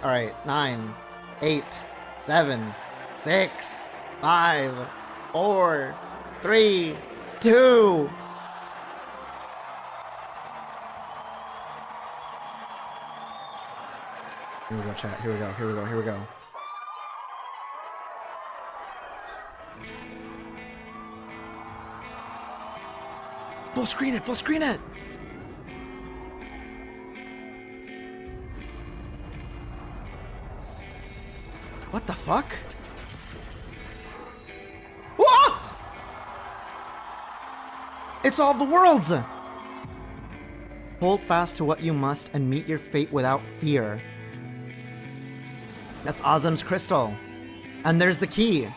Alright, 9, 8, 7, 6, 5, 4, 3, 2. Here we go, chat. Here we go, here we go, here we go. Full screen it, full screen it! What the fuck? Whoa! It's all the worlds! Hold fast to what you must and meet your fate without fear. That's Ozm's crystal. And there's the key.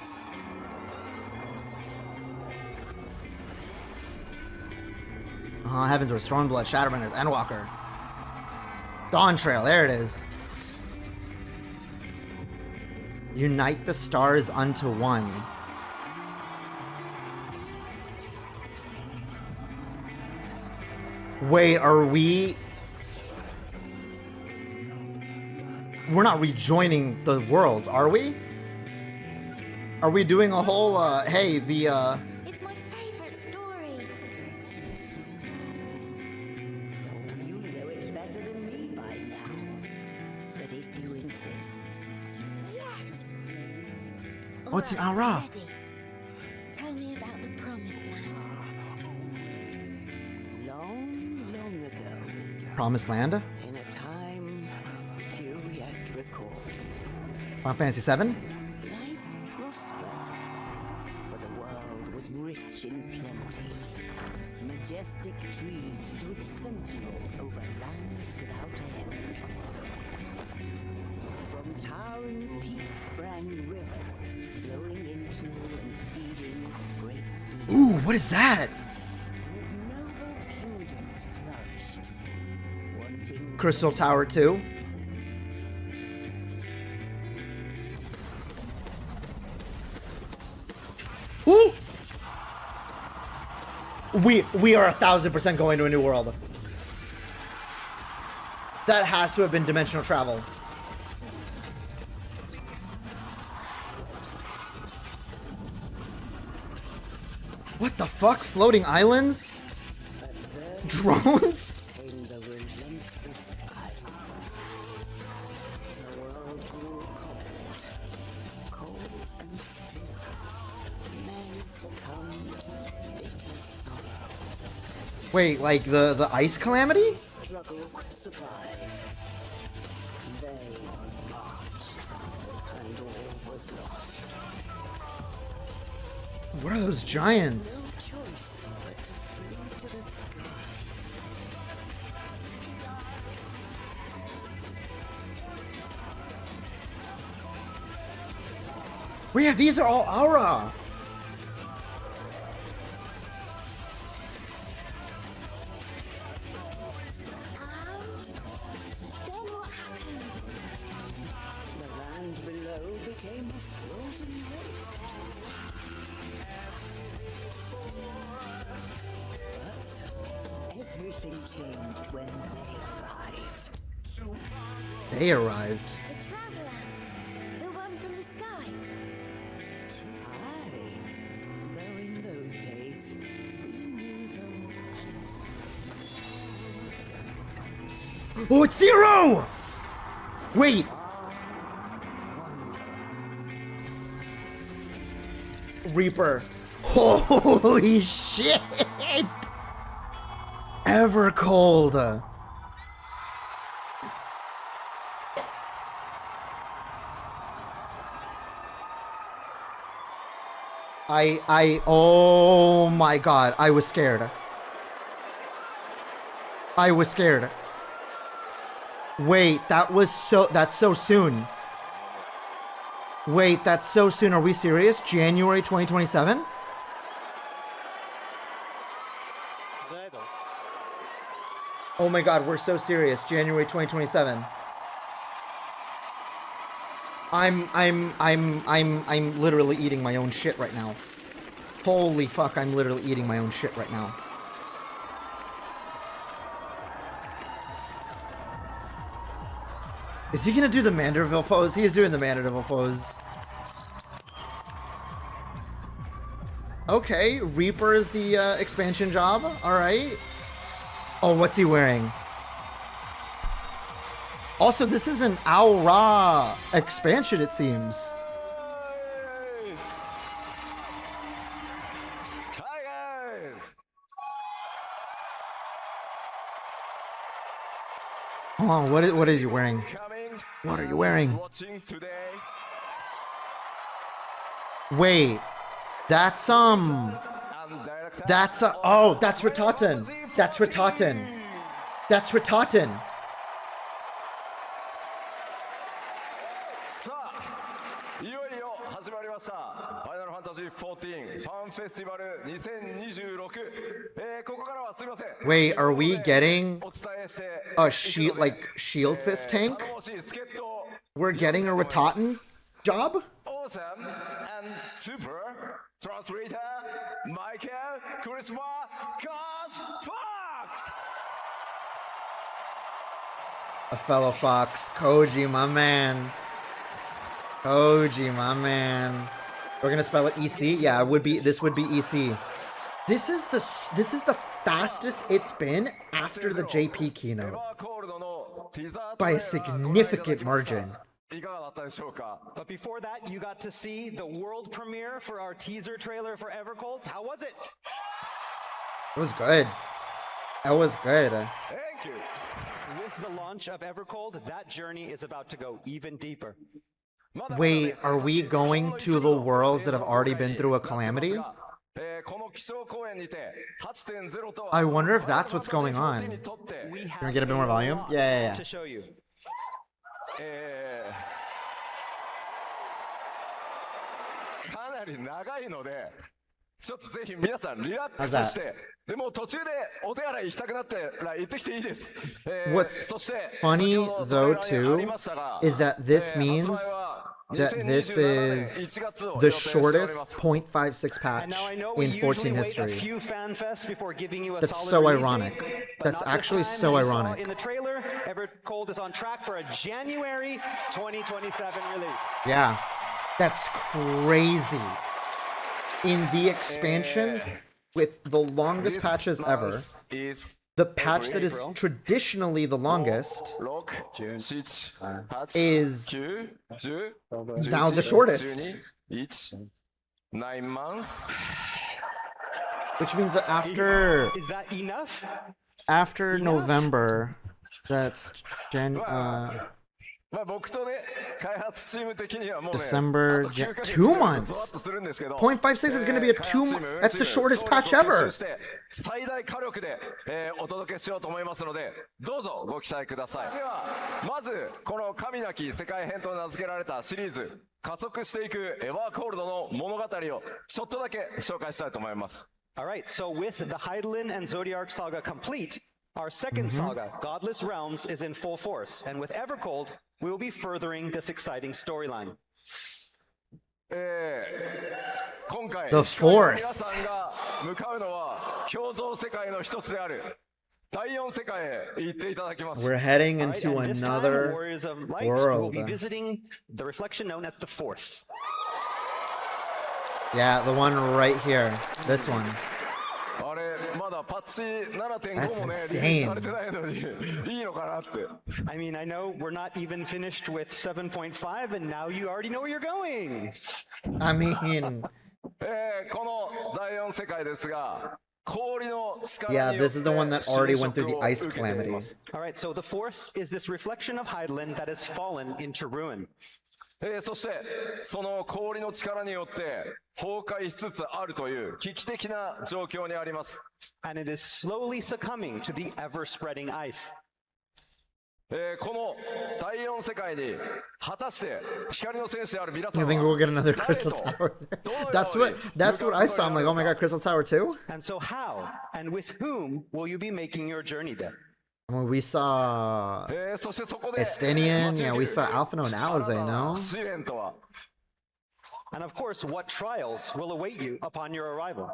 Heavens were Stormblood, Shadowbringers, Endwalker. Dawn Trail, there it is. Unite the stars unto one. Wait, are we... We're not rejoining the worlds, are we? Are we doing a whole, hey, the, It's my favorite story. Oh, you know it better than me by now. But if you insist. Yes. Oh, it's an All Aura. right, ready. Tell me about the Promised Land. Long ago, Promised Land? in a time few yet recall, Final Fantasy VII? life prospered, for the world was rich in plenty. Majestic trees stood sentinel over lands without end. From towering peaks sprang rivers, flowing into and feeding great seas. Ooh, what is that? And noble kingdoms flourished, wanting Crystal Tower 2? Ooh! We are 1000% going to a new world. That has to have been dimensional travel. What the fuck? Floating islands? Drones? came the relentless ice. The world grew cold and still. Men succumbed to bitter sorrow. Wait, like the ice calamity? Struggled to survive. They marched, and all was lost. What are those giants? No choice but to flee to the sky. Wait, yeah, these are all Aura. Then what happened? The land below became a frozen waste. But everything changed when they arrived. They arrived. The Traveler. The one from the sky. Aye, though in those days we knew them as Oh, it's Zero! Wait. Reaper. Holy shit! EVERCOLD. Oh my god, I was scared. I was scared. Wait, that's so soon. Wait, that's so soon. Are we serious? January 2027? Oh my god, we're so serious. January 2027. I'm literally eating my own shit right now. Holy fuck, I'm literally eating my own shit right now. Is he gonna do the Manderville pose? He is doing the Manderville pose. Okay, Reaper is the expansion job. All right. Oh, what's he wearing? Also, this is an Aura expansion, it seems. Hold on, what is he wearing? What are you wearing? Wait, that's oh, that's Rataten. That's Rataten. That's Rataten. Wait, are we getting a shield fist tank? We're getting a Rataten job? Awesome and super translator Michael Christopher Fox. A fellow Fox, Koji, my man. Koji, my man. We're gonna spell it EC. Yeah, it would be. This would be EC. This is the fastest it's been after the JP keynote by a significant margin. But before that, you got to see the world premiere for our teaser trailer for EVERCOLD. How was it? It was good. That was good. Thank you. With the launch of EVERCOLD, that journey is about to go even deeper. Wait, are we going to the worlds that have already been through a calamity? I wonder if that's what's going on. Can we get a bit more volume? Yeah. To show you. What's funny though too is that this means that this is the shortest 0.56 patch in 14 history. That's so ironic. That's actually so ironic. In the trailer, EVERCOLD is on track for a January 2027 release. Yeah, that's crazy. In the expansion with the longest patches ever, the patch that is traditionally the longest is now the shortest. 9 months. Which means that after Is that enough? after November, that's December, 2 months. 0.56 is going to be a 2 month. That's the shortest patch ever. 最大火力で、お届けしようと思いますので、どうぞご期待ください。では、まずこの神なき世界編と名付けられたシリーズ、加速していくエヴァーコールドの物語をちょっとだけ紹介したいと思います。All right, so with the Hydaelyn and Zodiark saga complete, our second saga, Godless Realms, is in full force, and with EVERCOLD, we will be furthering this exciting storyline. 今回、 The fourth. 皆さんが向かうのは共造世界の一つである第4世界へ行っていただきます。 We're heading All right, into and this time, another Warriors of Light world. will be visiting the reflection known as the Fourth. Yeah, the one right here. This one. あれまだパッチ That's 7.5 もね insane. リリースされてないのにいいのかなって。 I mean, I know we're not even finished with 7.5, and now you already know where you're going. I mean, この第4世界ですが、氷の力 yeah, によっ this て is the one that already went through the 侵 ice 食を受けてい calamity. ます。 All right, so the Fourth is this reflection of Hydaelyn that has fallen into ruin. そしてその氷の力によって崩壊しつつあるという危機的な状況にあります。 And it is slowly succumbing to the ever-spreading ice. この第4世界に果たして光の戦士である皆さ You ん think we'll は get another Crystal Tower? That's what I saw. I'm like, oh my god, Crystal Tower too? And so how and with whom will you be making your journey there? I mean, we saw そしてそこで Estinian. Yeah, we saw Alphino and Alize, no? 試練とは And of course, what trials will await you upon your arrival?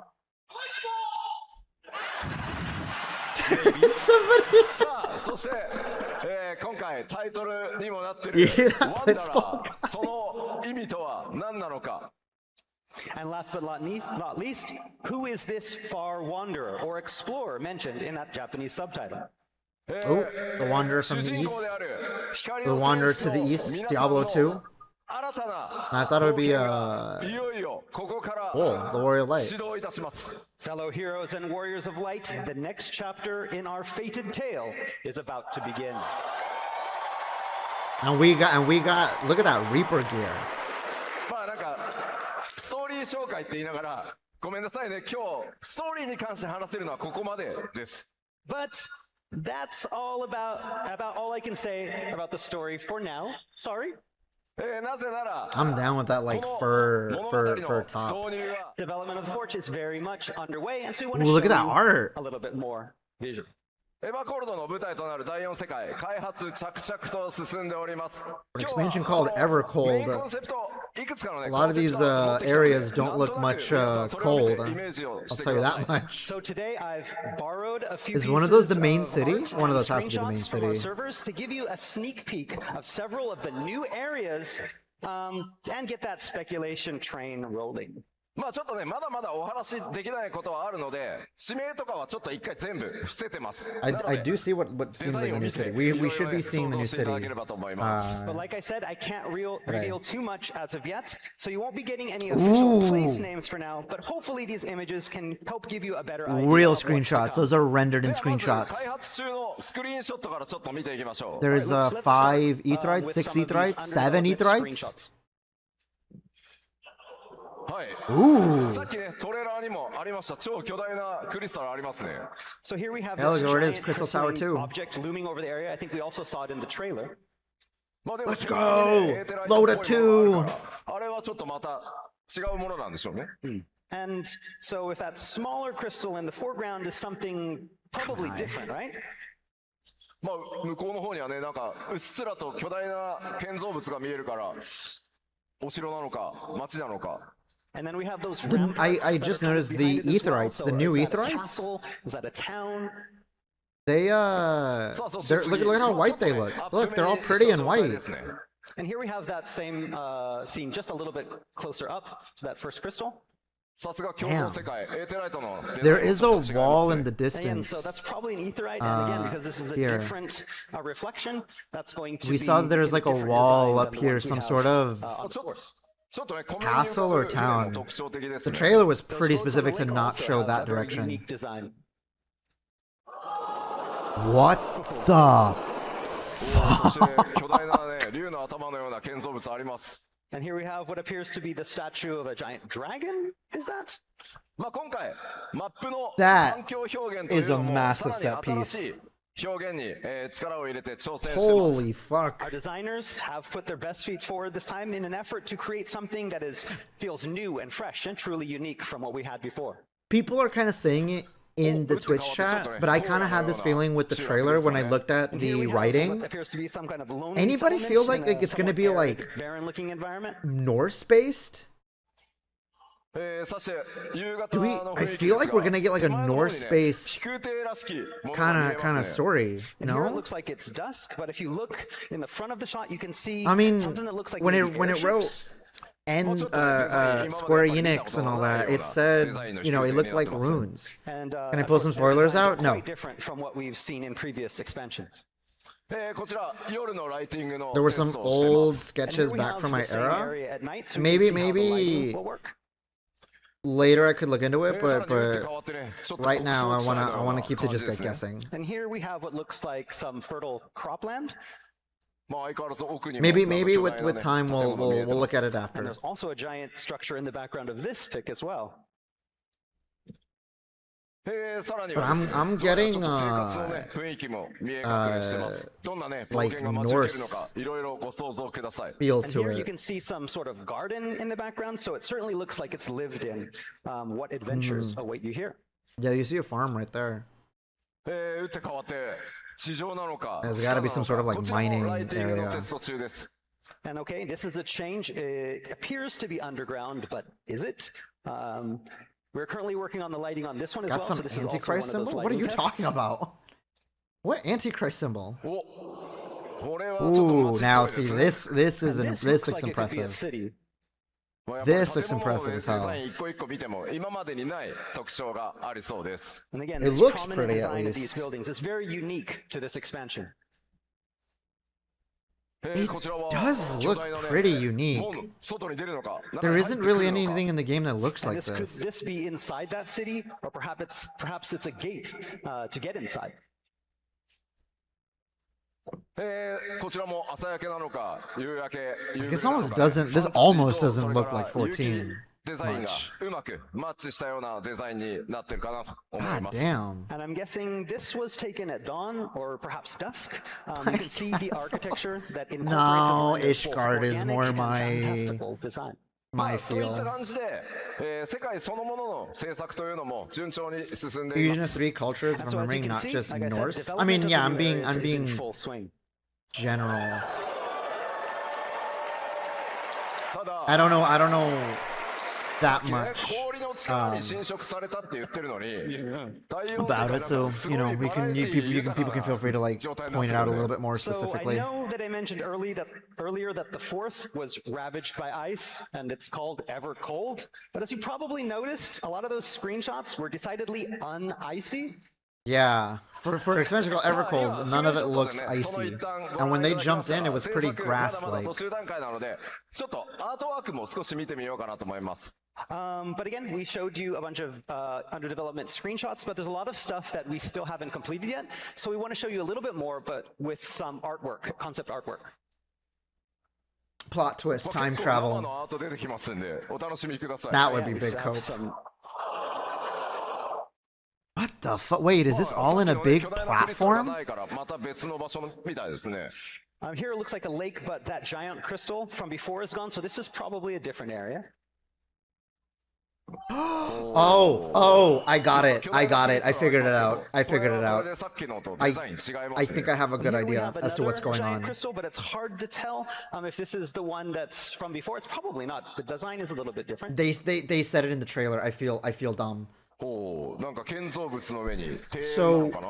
Somebody. さあ、そして、今回タイトルにもなってる Yeah, ワンダ let's ラー、その意味とは何なのか。 And last but not least, who is this far wanderer or explorer mentioned in that Japanese subtitle? Oh, the wanderer from 主 the 人 east. 公である光 The の wanderer 戦 to the 士 east. の皆さん Diablo の 2. 新たな I thought it would be 冒険がいよいよここから Oh, the warrior light. 始動いたします。 Fellow heroes and warriors of light, the next chapter in our fated tale is about to begin. And we got. Look at that Reaper gear. まあなんかストーリー紹介って言いながらごめんなさいね、今日ストーリーに関して話せるのはここまでです。 But that's all about all I can say about the story for now. Sorry. なぜなら I'm down with that like この fur 物語 fur の fur top. 導入は Development of the Forge is very much underway, and so we want Ooh, to look show at that you art. a little bit more visually. エヴァコールドの舞台となる第4世界開発着々と進んでおります。 An 今日は expansion そ called の EVERCOLD. メインコンセプトいくつかのね A lot of コンセ these プトを持ってきたので areas don't なんと look なく much 皆さんそれを見て cold. イメージを I'll して tell く you ださ that い。 much. So today I've borrowed a few Is one of those pieces the main of city? art One of and those has to be the main screenshots from our city. servers to give you a sneak peek of several of the new areas and get that speculation train rolling. まあちょっとね、まだまだお話できないことはあるので、指名とかはちょっと一回全部伏せてます。 I なの I で do see what seems like the new city. We should be seeing the new 想像していた city. だければと思います But like I said, I can't reveal too much as of yet, so you won't be getting any Ooh. official place names for now, but hopefully these images can help give you a better idea Real of what's to screenshots. come. Those are rendered で in はまず screenshots. 開発中のスクリーンショットからちょっと見ていきましょう。 There's Let's 5 start, Aetherites, with 6 some of these Aetherites, 7 underdevelopment Aetherites. screenshots. はい。 Ooh. さっきね、トレーラーにもありました超巨大なクリスタルありますね。 So here we have Hell, this there it is, giant Crystal Tower crystalline 2. object looming over the area. I think we also saw it in the trailer. まあでも Let's go! エーテライトっぽいものがある Load it too! からあれはちょっとまた違うものなんでしょうね。 And so if that smaller crystal in the foreground is something probably different, right? まあ向こうの方にはね、なんかうっすらと巨大な建造物が見えるから、お城なのか町なのか。 And then we have those The- ramparts I that are just kind of noticed the behind it as well. Aetherites, So the new is that a Aetherites? castle? Is that a town? They look at how white they look. Look, they're all pretty and white. And here we have that same scene just a little bit closer up to that first crystal. さすが競争世界、エーテライトのデザイン There も is ちょ a っと違いますね wall in the And so distance. that's probably an etherite. And again, because this is a here. different reflection, that's going to We be saw that there's in a like a different wall design up than the here, ones we some have, sort of on the course. ちょっとね、湖面に castle 浮か or ぶ船 town. の特徴的です The ね。 trailer was Those pretty boats on the specific to lake not also show have that a very direction. unique design. What the? そして巨大なね、竜の頭のような建造物あります。 And here we have what appears to be the statue of a giant dragon. Is that? まあ今回マップの That 環境表現というの is a も massive さら set に新しい表現に、力を入れて挑戦してます Holy fuck. Our designers have put their best feet forward this time in an effort to create something that feels new and fresh and truly unique from what we had before. People are kind of saying it in the Twitch chat, but I kind of had this feeling with the trailer when I looked at And here we the have writing. what appears to be some kind of lonely Anybody feel settlement like in a it's gonna somewhat be arid, like barren-looking environment? Norse-based? そして夕方 Do we? の I 雰囲気 feel です like が we're gonna get like a 手前の方にね Norse-based 飛空艇らしきものが見 kind え of ます story, And you here it know? looks like it's dusk, but if you look in the front of the shot, you can see I mean, something that looks like when maybe it wrote airships. and Square Enix and all that, it said, you know, it looked like runes. And, Can I of pull course, some their spoilers designs are out? No. quite different from what we've seen in previous expansions. こちら夜のライティングの There were テス some トをしてま old す And here sketches we back have from the my same era. area at night, so we Maybe- can see how the lighting maybe- will work. Later I could look into it, さら but に打って変わってねちょっと right now I 国葬地帯の wanna ような keep to 感じ just で like すね guessing. And here we have what looks like some fertile cropland. まあ相変わらず奥にも Maybe なんか maybe 巨 with 大な with ね time 建 we'll 物見え we'll て we'll ま look す at it And after. there's also a giant structure in the background of this pic as well. さらに But はですね I'm どうやら getting ちょっと生活のね雰囲気も見え隠れしてますどんなね冒 like 険が待ち受けるのか Norse いろいろご想像ください Feel And to here you it. can see some sort of garden in the background, so it certainly looks like it's lived in. What adventures await you here? Yeah, you see a farm right there. 打って変わって地上なのか There's 地下 gotta な be の some か sort of, like, こちらも mining ライティングの area. テスト中です And okay, this is a change. It appears to be underground, but is it? We're currently working on the lighting on this one as Got well. some So this is also Antichrist one of those symbol? What are lighting you tests. talking about? What Antichrist symbol? おこれはちょっと Ooh, 街っ now ぽいです see ね this This looks looks like it could be a impressive. city. まあやっぱり This looks 建物の impressive デ as ザ hell. イン一個一個見ても今までにない特徴がありそうです。 And again, It this looks prominent pretty, at design of these least. buildings is very unique to this expansion. It こちらは does 巨 look 大なね pretty unique. 門外に出るのか There 中に isn't 入ってく really るのか anything in the game that looks And like this could this. this be inside that city, or perhaps it's a gate to get inside. こちらも朝焼けなのか夕焼け夕 This 暮れなの almost か doesn't. This ファンタジーと almost そ doesn't れ look から like 有機 14. デザインが much. うまくマッチしたようなデザインになってるかなと思い God ます。 damn. And I'm guessing this was taken at dawn or perhaps dusk. You can see the architecture that incorporates No, a blend of both Ishgard is organic more and my- fantastical design. My といった feel. 感じで、世界そのものの制作というのも順調に進んでい Fusion ま of す。 three cultures, if And I'm so as you remembering, can not see, just like I said, Norse. I development mean, of yeah, the I'm new being areas is in being full swing. general. ただ I don't know that ね much 氷の力に侵食されたって言ってるのに、太陽世界 about なん it, か so す you ご know い we バラ can エテ you ィ people 豊 people can か feel free to な like 状態になっ point て it る out a ん little で bit more So I specifically. know that I mentioned earlier that the fourth was ravaged by ice, and it's called EVERCOLD. But as you probably noticed, a lot of those screenshots were decidedly un-icy. Yeah, for expansion called EverCold, none of it looks icy. And when they jumped in, it was pretty 制作まだまだ grass-like. 途中段階なので、ちょっとアートワークも少し見てみようかなと思います。 But again, we showed you a bunch of under development screenshots, but there's a lot of stuff that we still haven't completed yet. So we want to show you a little bit more, but with some artwork, concept artwork. Plot twist, まあ time 結構生 travel. のアート出てきますんで、お楽しみください。 That would Yeah, be we big still have cope. some- What the fuck? Wait, is this まあ all in a さっきのね big 巨大なクリスタルが platform? ないからまた別の場所みたいですね。 Here it looks like a lake, but that giant crystal from before is gone, so this is probably a different area. Oh, I got it. I figured it out. I figured it これ out. でさっきのと I デザイン違いますね。 I think I have a good Here we idea have as to what's another going giant on. crystal, but it's hard to tell if this is the one that's from before. It's probably not. The design is a little bit different. They said it in the trailer. I feel dumb. ほう、なんか建造物の上に庭園な So のかな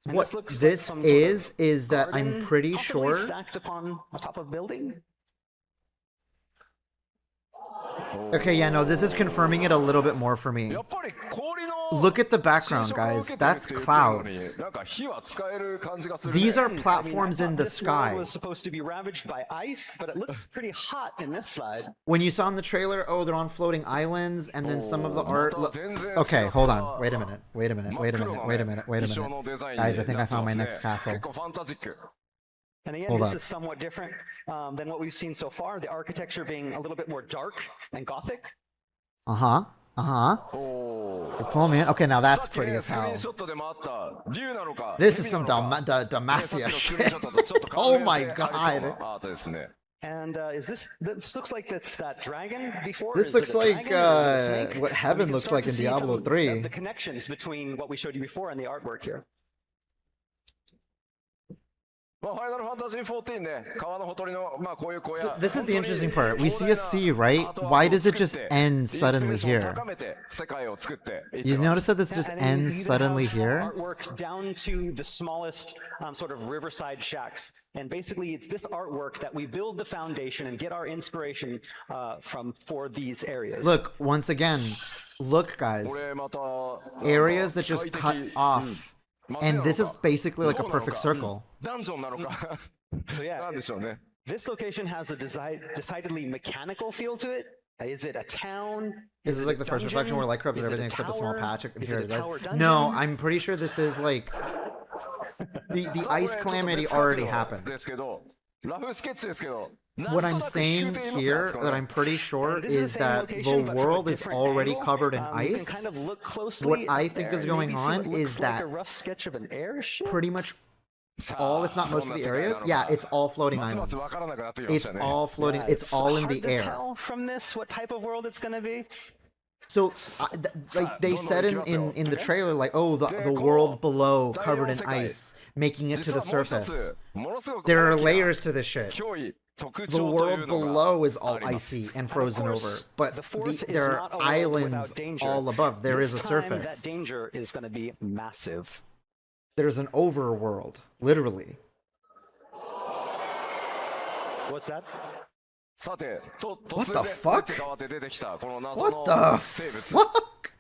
And what looks like this some sort of is that I'm garden, pretty possibly sure. stacked upon a top of building. Okay, yeah, no, this is confirming it a little bit more for me. やっぱり氷の Look at the background, 侵食を guys. 受けてるって That's 言ってるのに clouds. なんか火は使える感じがするね。 These are I mean, I platforms in thought the this world sky. was supposed to be ravaged by ice, but it looks pretty hot in this side. When you saw in the trailer, oh, they're on floating islands, and then some of the art. Oh, また全然違った。 Okay, hold on. Wait a minute. Wait a minute. 真っ Wait a 黒 minute. の Wait a ね minute. Wait a 衣装の minute. デザイン Guys, I に think な I って found ま my すね next castle. 結構ファンタジック。 And again, Hold this up. is somewhat different than what we've seen so far. The architecture being a little bit more dark and gothic. Uh huh. Uh huh. おー Pull me in. Okay, now さ that's っきね pretty as スクリー hell. ンショットでもあった竜なのか This is 蛇 some なのか Damacia ねさっきのスクリーン shit. ショットとちょっと関 Oh 連 my 性ありそう god. なアートですね。 And this looks like that's that dragon before. This Is looks it a like, dragon or is it a snake? what And heaven we can looks start like to in see Diablo some 3. of the connections between what we showed you before and the artwork here. まあ、ファイナルファンタジー14ね、川のほとりの、まあ、こういう小屋 So this is the 本当に interesting part. We see a 広大な sea, right? アートワークを Why does it 作 just って end インスピレ suddenly ーションを here? 高めて世界を作っていって You ます notice that this just And then ends you even suddenly have here? Artwork down to the smallest sort of riverside shacks. And basically, it's this artwork that we build the foundation and get our inspiration from for these areas. Look, once again, look, guys. これまた Areas that 機 just 械 cut 的 off. 街なの And this is か basically like a どうなの perfect か circle. ダンジョンなのか So yeah, なんでしょうね this location has a decidedly mechanical feel to it. Is it a town? This is it like a the first reflection dungeon? where light corrupted Is it everything except a small tower? patch. Is Here it it a is. tower No, dungeon? I'm pretty sure this is like the さあこれ ice ちょっと calamity 別角 already 度 happened. ですけどラフスケッチですけど What なん I'm となく saying 引くと言います here あそこ that ね I'm pretty sure And this is is the same that location, the but from a world is different already angle. covered in You can ice. kind of look closely What up I think there is and going maybe see what on looks is like that a rough sketch of an airship. pretty much さ all, あ if not ど most ん of な the 世界な areas, のか yeah, it's all floating ますま islands. す分からなくなってきまし It's たね all floating. Yeah, It's all in hard the to air. tell from this what type of world it's going to be. So, like they said in the trailer, like, oh, the world below covered in ice, making it to 実 the はもう一 surface. つものすごく There are 大きな layers to this shit. 脅威特 The 徴という world のが below is あ all ります icy and And of frozen course, over, but the fourth is there are not a world islands without danger. all above. There is This a time, that surface. danger is going to be massive. There's an overworld, literally. What's that? さて、突 What 然 the 打 fuck? って変わって出てきたこの謎 What の the 生物。 fuck?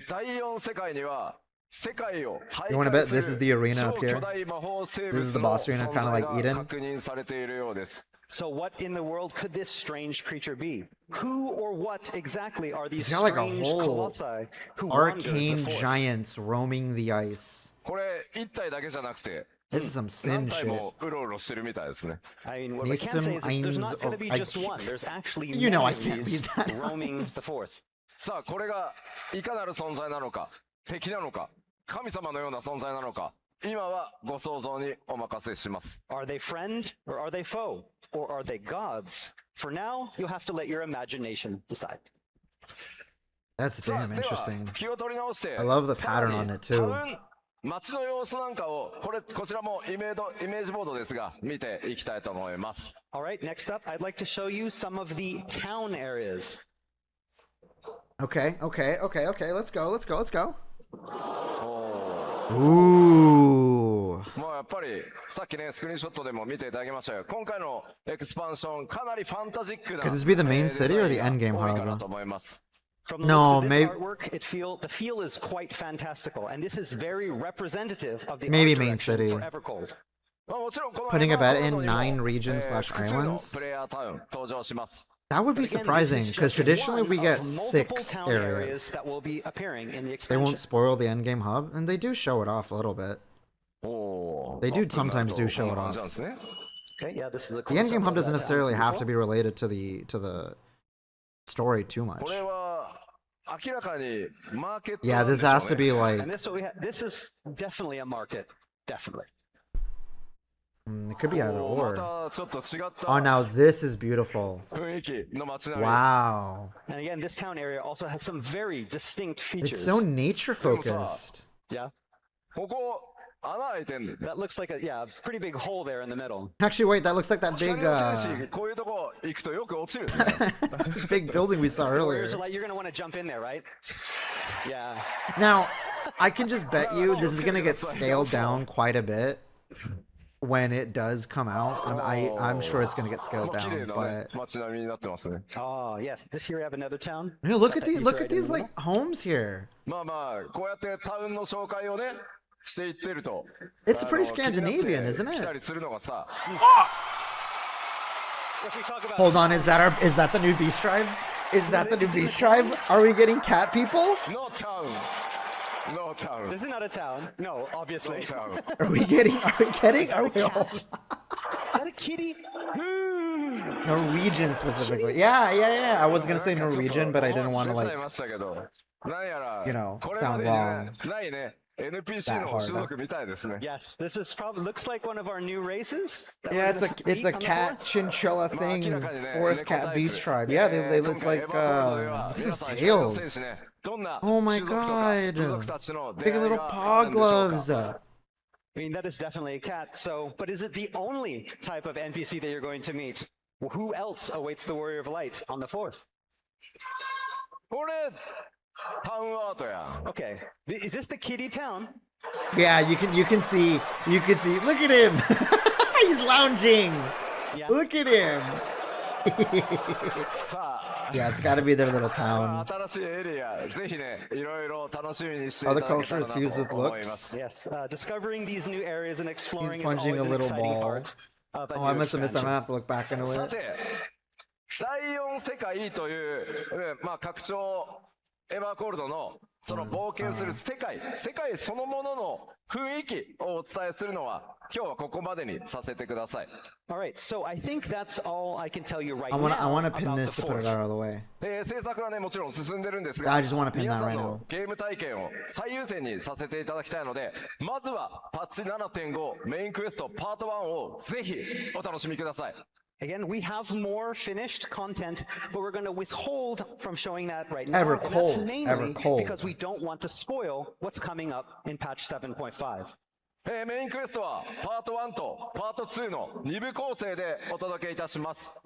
第4世界には世界を徘 You wanna 徊 bet す this is the る arena 超 up here? 巨大魔法生 This is the 物の boss arena, 存 kinda 在 like が Eden? 確認されているようです。 So what in the world could this strange creature be? Who or what exactly are these He's got like a strange whole colossi who wander the Arcane forest? giants roaming the ice. これ1体だけじゃなくて This is some 何 sin 体 shit. もうろうろしてるみたいですね。 I mean, what we can say is that there's not going to be just one. There's actually You know I many of can't these read that roaming eyes. the forest. さあこれがいかなる存在なのか、敵なのか、神様のような存在なのか、今はご想像にお任せします。 Are they friend or are they foe? Or are they gods? For now, you'll have to let your imagination decide. That's さあ damn では interesting. 気を取り直して I love the さら pattern に on it too. タウン街の様子なんかをこちらもイメージボードですが見ていきたいと思います。 All right, next up, I'd like to show you some of the town areas. Okay. Let's go. Ooh. もうやっぱりさっきねスクリーンショットでも見ていただきましたが今回のエクスパンションかなりファンタジックな Could this be the main デ city ザ or イ the ン endgame が多いかな hub? と思います。 From the No, looks of this maybe- artwork, the feel is quite fantastical, and this is very representative of the Maybe art main direction city. for EVERCOLD. まあもちろんこの Putting a bet in エヴァーコードにも 9 regions slash 複数の islands? プレイヤータウン登場します。 That would be But again, this surprising is because just traditionally one we get of multiple 6 town areas. that will be appearing in the They expansion. won't spoil the endgame hub, and they do show it off a little bit. おー They do アップになる sometimes と do show こんな it 感じ off. なんですね。 Okay, yeah, this is a The close-up endgame hub of doesn't that necessarily town have to visual. be related to the story too much. これは明らかにマーケット Yeah, なんで this しょうね has to be like And this is definitely a market, definitely. it could be either おー or. またちょっと違っ Oh, た now this is beautiful. 雰囲気の街並み。 Wow. And again, this town area also has some very distinct It's features. so nature focused. Yeah, ここ穴開いてんで。 that looks like a pretty big hole there in the middle. Actually, wait, that looks like that 光 big の戦士こういうとこ行くとよく落ちるんだよ。 big building we saw earlier. Warriors are like, you're gonna want to jump in there, right? Yeah. Now, I can just bet you this is gonna get scaled down quite a bit when it does come out. I'm sure it's gonna get ま scaled あ綺麗 down, なね but 街並みになってますね。 Oh yes, this here we have another town. hey, look at That these ether look right at in these the like homes here. まあまあこうやってタウンの紹介をねしていってると。 It's pretty 気になって Scandinavian, isn't 来た it? りするのがさ。 If we talk about Hold on, is that the new beast tribe? Is that the new beast tribe? Are we getting cat people? No town. No town. this is not a town. No, obviously. No Is town. Are we all that a kitty? Norwegian specifically? Yeah. I was gonna say なんかちょっと Norwegian, but I didn't want to 出ちゃい like ましたけどなんやら you know, これまでに sound ねないね NPC That の hard, 種族みたいですね。 Yes, this is probably looks like one of our new races. that Yeah, we're it's a gonna it's a meet on the cat fourth. chinchilla まあ thing, 明らかにね forest 猫 cat タイプ beast tribe. Yeah, they 今 looks 回 like エヴァコードでは look at 皆 those さん光の戦 tails. 士ねどんな Oh my 種族とか god. 部族たちの出 Big 会い little があ paw るんでしょう gloves. か。 I mean, that is definitely a cat. So, but is it the only type of NPC that you're going to meet? Who else awaits the Warrior of Light on the fourth? これタウンアートやん。 Okay, is this the kitty town? Yeah, you can see look at him. He's lounging. Yeah. Look at him. さあ Yeah, it's got to be their little まあ town. 新しいエリアぜひねいろいろ楽しみにしてい Oh, た the だけた culture ら is な fused with と思います。 Yes, discovering these new areas and exploring is punching always a an little exciting ball. part of a Oh, I new must have missed that. I'm gonna expansion. have to look back into さ it. て第4世界という、まあ、拡張エヴァーコールドのその冒険する世界そのものの雰囲気をお伝えするのは今日はここまでにさせてください。 All right, so I think that's all I can tell you right I now wanna pin about this the to put it fourth. out of the way. 制作はねもちろん進んでるんですが I just wanna pin 皆 that さん right の now. ゲーム体験を最優先にさせていただきたいのでまずはパッチ 7.5 メインクエストパート1をぜひお楽しみください。 Again, we have more finished content, but we're going to withhold from showing that right now. EVERCOLD, And that's mainly EVERCOLD. because we don't want to spoil what's coming up in patch 7.5. メインクエストはパート1とパート2の2部構成でお届けいたします。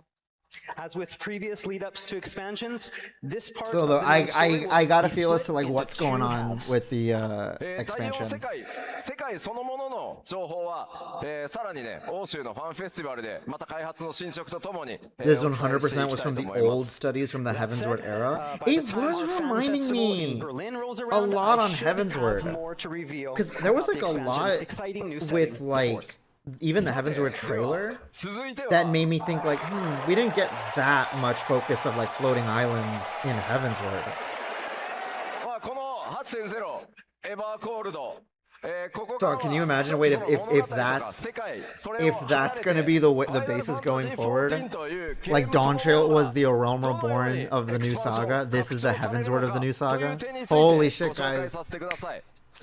As with previous lead-ups to expansions, this part So of though, the main story was I gotta feel as split to like into what's two going on halves. with the 太陽 expansion. 世界そのものの情報は、さらにね、欧州のファンフェスティバルでまた開発の進捗とともに、This お伝えしてい 100% き was たい from と the 思いま old す。 studies from the That said, Heavensward era. by the It time was our fan reminding festival in me Berlin rolls a around, lot I on should have Heavensward. more to reveal Because there was about like the a expansion's lot exciting new setting, with the like Fourth. even the Heavensward trailer 続いては that made me think like, we didn't get that much focus of like floating islands in Heavensward. まあこの 8.0 エバーコールド、ここ So can you imagine? Wait, if that's gonna be the basis going forward, like Dawn Trail was the Realm Reborn of the new saga, this is the Heavensward of the new saga. Holy shit, guys!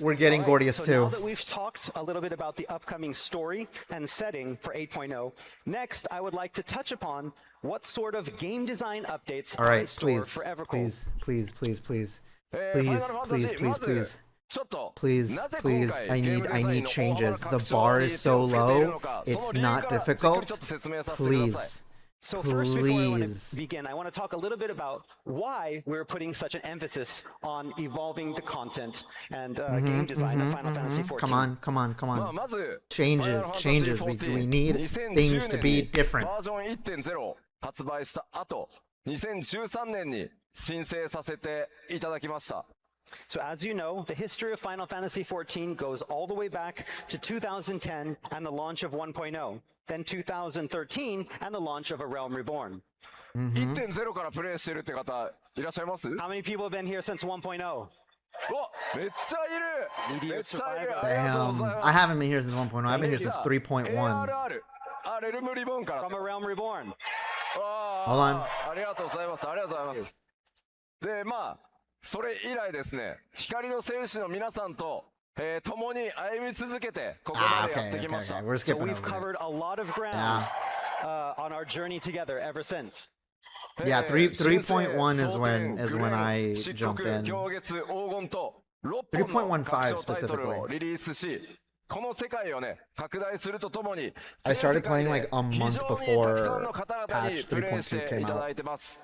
We're getting Gordius So too. now that we've talked a little bit about the upcoming story and setting for 8.0, next I would like to touch upon what sort of game design updates All are in right, store please, for EVERCOLD. please, please, please, please, ファイナル please, ファンタ please, ジー please, まず please. ちょっと Please, なぜ please, 今回 I ゲー need ムデザイン need の大幅 changes. な The 拡張 bar に is 手 so をつけている low, のか、 it's その理由か not らちょっ difficult. と説明させてください。 Please, So first, before I want please. to begin, I want to talk a little bit about why we're putting such an emphasis on evolving the content and game design of Final Fantasy XIV. Come on, come on, come まあ on. まず Changes, changes. We need things to be different. バージョン 1.0 を発売した後、2013年に申請させていただきました。 So as you know, the history of Final Fantasy XIV goes all the way back to 2010 and the launch of 1.0, then 2013 and the launch of A Realm Reborn. 1.0 からプレイしてるって方いらっしゃいます？ How many people have been here since 1.0? お、めっちゃいる。めっちゃいる。 Damn, ありがとうございます I haven't been here since 1.0. I've been here since 3.1. ARR あ、レルムリボンから From A Realm Reborn. あー Hold on. ありがとうございます。ありがとうございます。で、まあ、それ以来ですね、光の戦士の皆さんと、共に歩み続けて、ここま Ah, でやっ okay, てき okay, ました okay. We're So skipping we've over covered a lot of ground on our journey together ever since. Yeah, 3.1 is 蒼 when 天 is グレ when ー I 漆 jumped 黒 in. 狂月黄金と6本の 3.15 拡張タイトルを specifically. リリースし、この世界をね、拡大するとともに、 I 全世 started 界 playing で like a 非 month 常にたくさん before の方々に patch プレイして 3.2 came いただ out. いてます。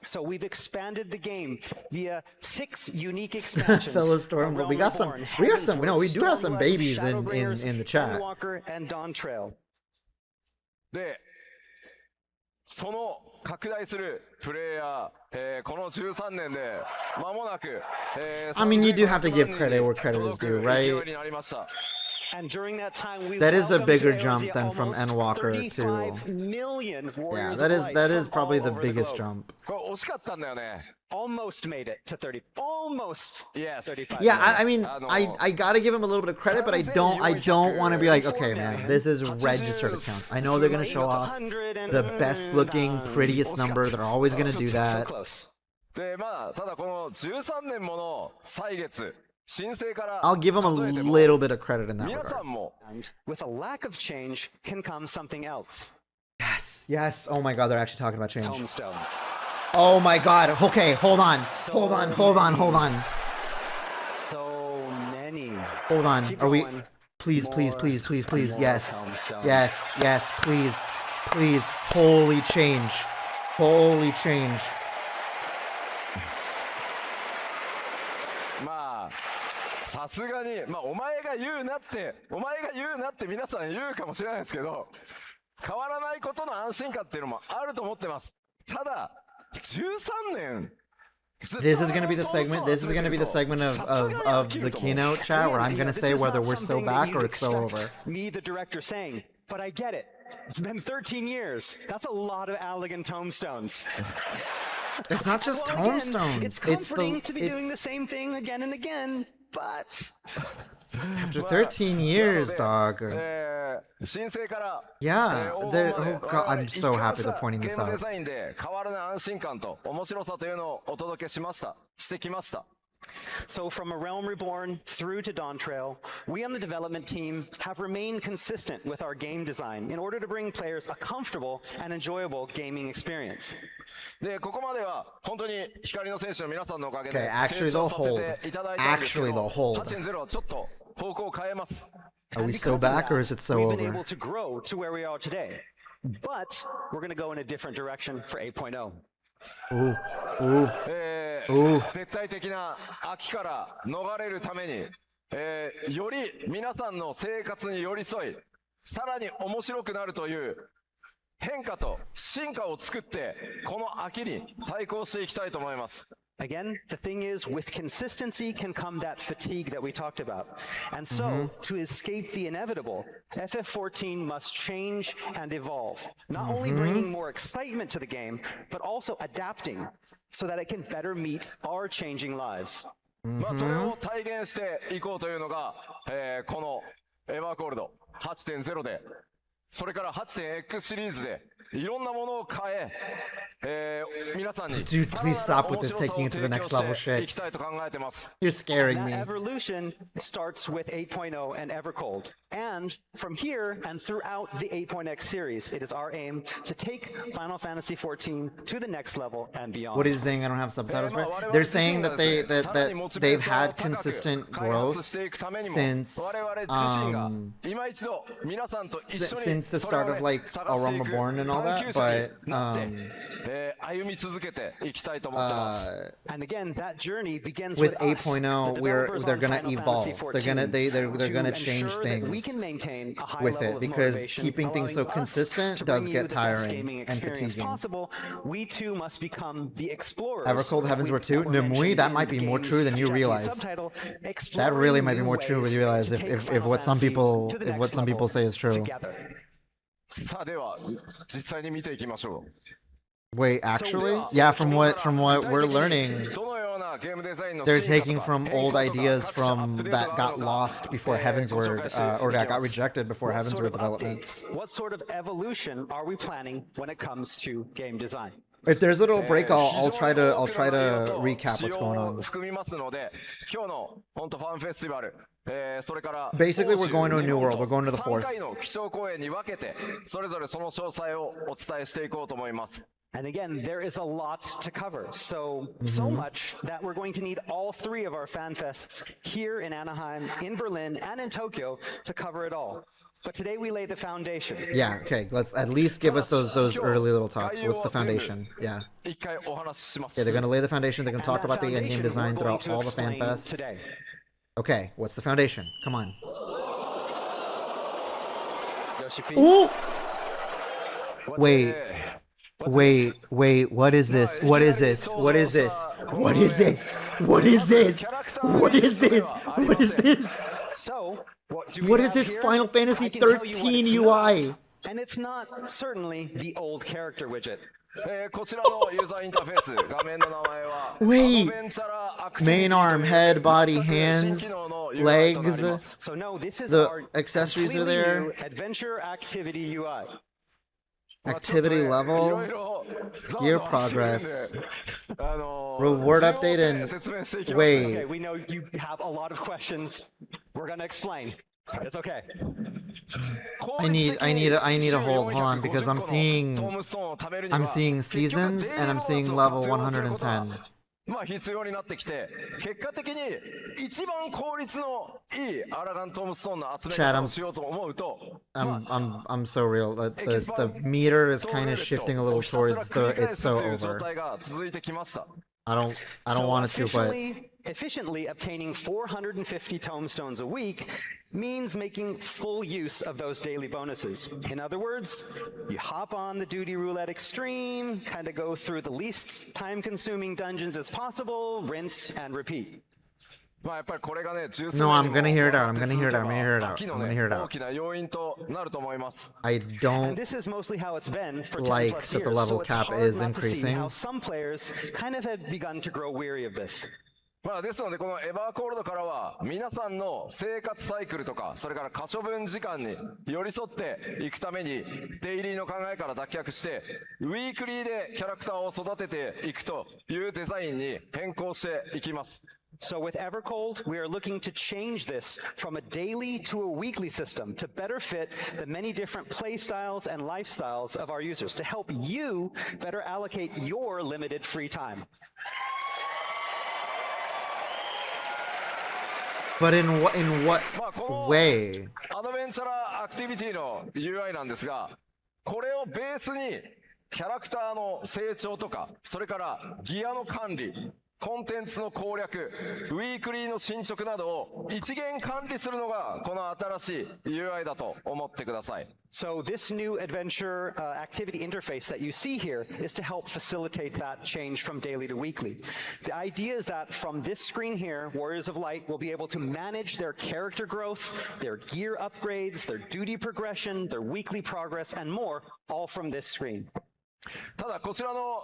So we've expanded the game via 6 unique expansions. Fellow Storm, A but we Realm got some. Reborn, We got some. Heavensward, No, we do have some Stormblood, babies in Shadowbringers, the chat. Endwalker, and Dawn Trail. で、その拡大するプレイヤー、この13年で間もなく、I mean, you do have to give credit where credit is 届 due, く right? 勢いになりました。 And during that time, we That is a welcomed bigger to jump Eorzea than from almost Endwalker 35 to- million Yeah, warriors that of is light probably from the all over the biggest globe. jump. これ惜しかったんだよね。 Almost made it to 30. Almost Yes. 35. Yeah, million. I mean, I gotta give him a little bit of credit, but I don't want to be like, okay, man, this is registered accounts. I know they're gonna show off the best looking, prettiest number. They're always gonna do So that. close. で、まあ、ただこの13年もの歳月、申請から I'll give him a 数えても little bit of credit in that 皆さ regard. んも And with a lack of change can come something else. Yes, yes. Oh my God, they're actually talking about change. Tomestones. Oh my God. Okay, hold on, hold on, hold on, hold on, So many. hold on. Keep Are we? going. Please, please, More please, please, please. and more Yes, tomestones. yes, yes. Please, please. Holy change, holy change. まあさすがに、まあ、お前が言うなって皆さん言うかもしれないですけど、変わらないことの安心感っていうのもあると思ってます。ただ13年 This is gonna be the segment. This is gonna be the segment of the keynote chat where I'm gonna say whether we're so back or it's so over. Me, the director, saying, but I get it. It's been 13 years. That's a lot of Allegan tomestones. It's not just Well, again, tomestones. It's It's comforting the to be doing the it's same thing again and again, but after 13 years, dog. 申請から Yeah, 黄 they're- 金まで oh God, I'm so 我々 happy they're pointing ゲ this ーム out. デザインで変わらない安心感と面白さというのをお届けしてきました。 so from A Realm Reborn through to Dawn Trail, we on the development team have remained consistent with our game design in order to bring players a comfortable and enjoyable gaming experience. で、ここまでは本当に光の選手の皆さんのおかげ Okay, で actually 成長 they'll させていただいたんですけ hold. Actually ど they'll hold. 8.0はちょっと方向を変えます。Are And we because so of back, or that, is it so we've over? been able to grow to where we are today. But we're going to go in a different direction for 8.0. Ooh, ooh, 絶対的な飽きから逃れるために、より皆さんの生活に寄り添い、さらに面白くなるという変化と進化を作って、この飽きに対抗していきたいと思います。Again, the thing is, with consistency can come that fatigue that we talked about. And so, to escape the inevitable, FF14 must change and evolve, not only bringing more excitement to the game, but also adapting so that it can better meet our changing lives. まあそれを体現していこうというのが、このエバーコールド 8.0 で、それから 8.X シリーズでいろんなものを変え、皆さんに Dude, please stop with this taking it to the next level してい shit. きたいと考えてます。 You're scaring That me. evolution starts with 8.0 and EVERCOLD. And from here and throughout the 8.x series, it is our aim to take Final Fantasy XIV to the next level and beyond. What is he saying? I don't have subtitles for it. They're saying that they've had consistent growth since since the start of like Reborn and all that, but and again, that journey begins with us, 8.0, the they're developers gonna on Final evolve. Fantasy They're XIV gonna to change ensure that we things can maintain a high with level it, of because motivation, keeping things so allowing us consistent to does bring you get the best tiring gaming and experience fatiguing. possible. We too must become the explorers. EVERCOLD Heavens Were 2? were Nemui, mentioned that in might the be more game's true than you Japanese realize. subtitle, That exploring really might be new more true ways than you realize to take if Final what some Fantasy people to the if next what some people level say is true. together. さあでは実際に見ていきましょう。 Wait, actually? Yeah, from what we're learning, they're taking from old ideas from that got lost before Heavensward, or that got rejected before What sort Heavensward of development. updates, what sort of evolution are we planning when it comes to game design? If there's a little break, I'll try to recap what's going on. 含みますので、今日の本当ファンフェスティバル、それから Basically, we're going to a new world. We're going to the 3 fourth. 回の基調講演に分けて、それぞれその詳細をお伝えしていこうと思います。 And again, there is a lot to cover. So much that we're going to need all 3 of our fan fests here in Anaheim, in Berlin, and in Tokyo to cover it all. But today we lay the foundation. Yeah, okay. Let's at least give us those early little talks. What's the foundation? Yeah. 一回お話しします。 Yeah, they're gonna lay the foundation. They're gonna And talk that about the foundation in-game design we're going throughout to all the explain fan fests. today. Okay, what's the foundation? Come on. Yoshi P. Ooh! What's Wait. it? Wait, what is this? What is this? What is this? What is this? What is this? What is this? What is this? So, what do we What is have this here? Final Fantasy I can tell you what 13 it's UI? not. And it's not certainly the old character widget. こちらのユーザーインターフェース、画面の名前は Wait. アドベンチャラアクティビティ Main arm, head, body, 全く新 hands, 機能の UI となります legs. So no, this is The our accessories are completely there. new adventure activity UI. Activity いろい level. ろ Gear progress. あの Reward 順を追って update and 説明していきます wait. Okay, we know you have a lot of questions. We're gonna explain. It's okay. I need a hold on because I'm seeing seasons and I'm seeing level 110. まあ必要になってきて、結果的に一番効率のいいアラガントームストーンの集め方をしようと思うと、 I'm so real. The meter is kind of shifting a little towards the it's so 状 over. 態が続いてきました。 I don't want it to, but Efficiently obtaining 450 tomestones a week means making full use of those daily bonuses. In other words, you hop on the Duty Roulette Extreme, kind of go through the least time-consuming dungeons as possible, rinse and repeat. まあやっぱりこれがね、13 No, I'm 年 gonna に hear も it out. I'm gonna hear it out. I'm gonna hear it out. 秋 I'm の gonna ね hear it 大 out. きな要因となると思います。 I don't And this is mostly how it's been for 10 like plus that the years, level so it's cap hard is not to see increasing. how some players kind of have begun to grow weary of this. まあですのでこのエバーコールドからは皆さんの生活サイクルとかそれから可処分時間に寄り添っていくためにデイリーの考えから脱却してウィークリーでキャラクターを育てていくというデザインに変更していきます。 So with EVERCOLD, we are looking to change this from a daily to a weekly system to better fit the many different play styles and lifestyles of our users, to help you better allocate your limited free time. But in what まあこの way? アドベンチャラアクティビティの UI なんですが、これをベースにキャラクターの成長とか、それからギアの管理、コンテンツの攻略、ウィークリーの進捗などを一元管理するのがこの新しい UI だと思ってください。So this new adventure activity interface that you see here is to help facilitate that change from daily to weekly. The idea is that from this screen here, Warriors of Light will be able to manage their character growth, their gear upgrades, their duty progression, their weekly progress, and more, all from this screen. ただこちらの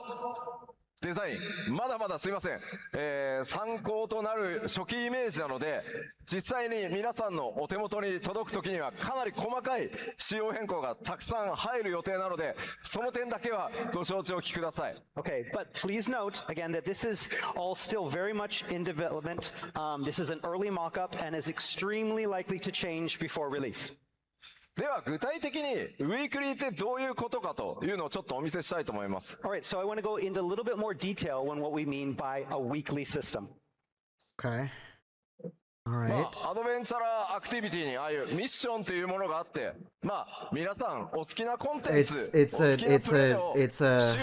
デザイン、まだまだすいません、参考となる初期イメージなので、実際に皆さんのお手元に届くときにはかなり細かい仕様変更がたくさん入る予定なので、その点だけはご承知おきください。Okay, but please note again that this is all still very much in development. This is an early mock-up and is extremely likely to change before release. では具体的にウィークリーってどういうことかというのをちょっとお見せしたいと思います。All right, so I want to go into a little bit more detail on what we mean by a weekly system. Okay. All ま right. あ、アドベンチャラアクティビティにああいうミッションというものがあって、まあ皆さんお好きなコンテンツ、 It's お好きなプレイを it's a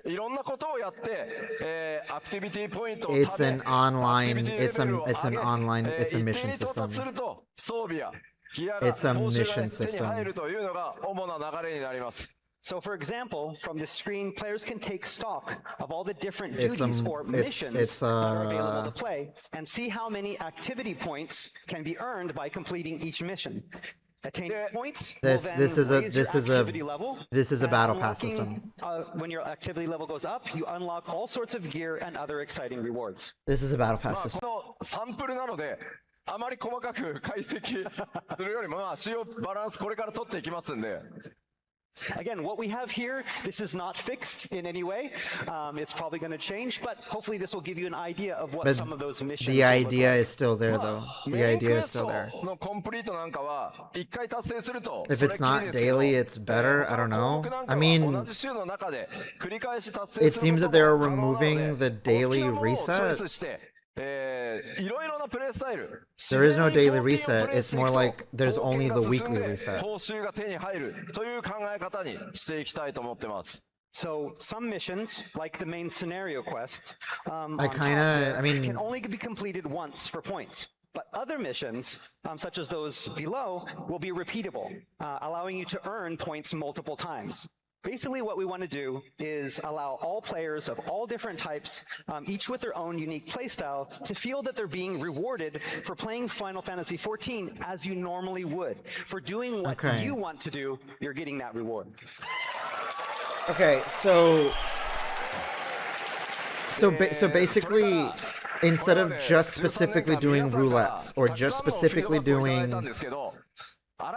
週いろんなことをやって、アクティビティポイントを It's 貯め an online アクティビティレベルを it's an 上げ online it's a 一定 mission に到 system. 達すると装備やギアが It's a 報酬 mission が手に入るというのが主な流れになります。So for example, from the screen, players can take stock of all the different It's, duties or missions it's, that are available to play and see how many activity points can be earned by completing each mission. Attaining points will This then this is a raise this your is a activity level. this is a and battle pass unlocking, system. When your activity level goes up, you unlock all sorts of gear and other exciting rewards. This is a battle ま pass あ system. このサンプルなので、あまり細かく解析するよりも、まあ仕様バランスこれから取っていきますんで。Again, what we have here, this is not fixed in any way. It's probably going to change, but hopefully this will give you an idea of what But some of those missions the will look idea like. is still there though. The メインク idea エ is ス still ト there. のコンプリートなんかは一回達成すると If それ it's っきり not ですけど daily, it's better. I don't 項 know. 目なん I かは mean, 同じ週の中で繰り返し達成 it する seems こ that と they're も可能なので removing the お好き daily なものをチョイ reset. スしていろいろなプレイスタイル There is no 自然 daily に14を reset. プレイ It's していく more と like there's 冒 only 険 が the 進ん weekly で reset. 報酬が手に入るという考え方にしていきたいと思ってます。 So some missions, like the main scenario quests, on I top kinda- there, I mean- can only be completed once for points. But other missions, such as those below, will be repeatable, allowing you to earn points multiple times. Basically, what we want to do is allow all players of all different types, each with their own unique playstyle, to feel that they're being rewarded for playing Final Fantasy XIV as you normally would. For doing what Okay. you want to do, you're getting that reward. Okay, so basically, instead of just specifically doing roulettes or just specifically doing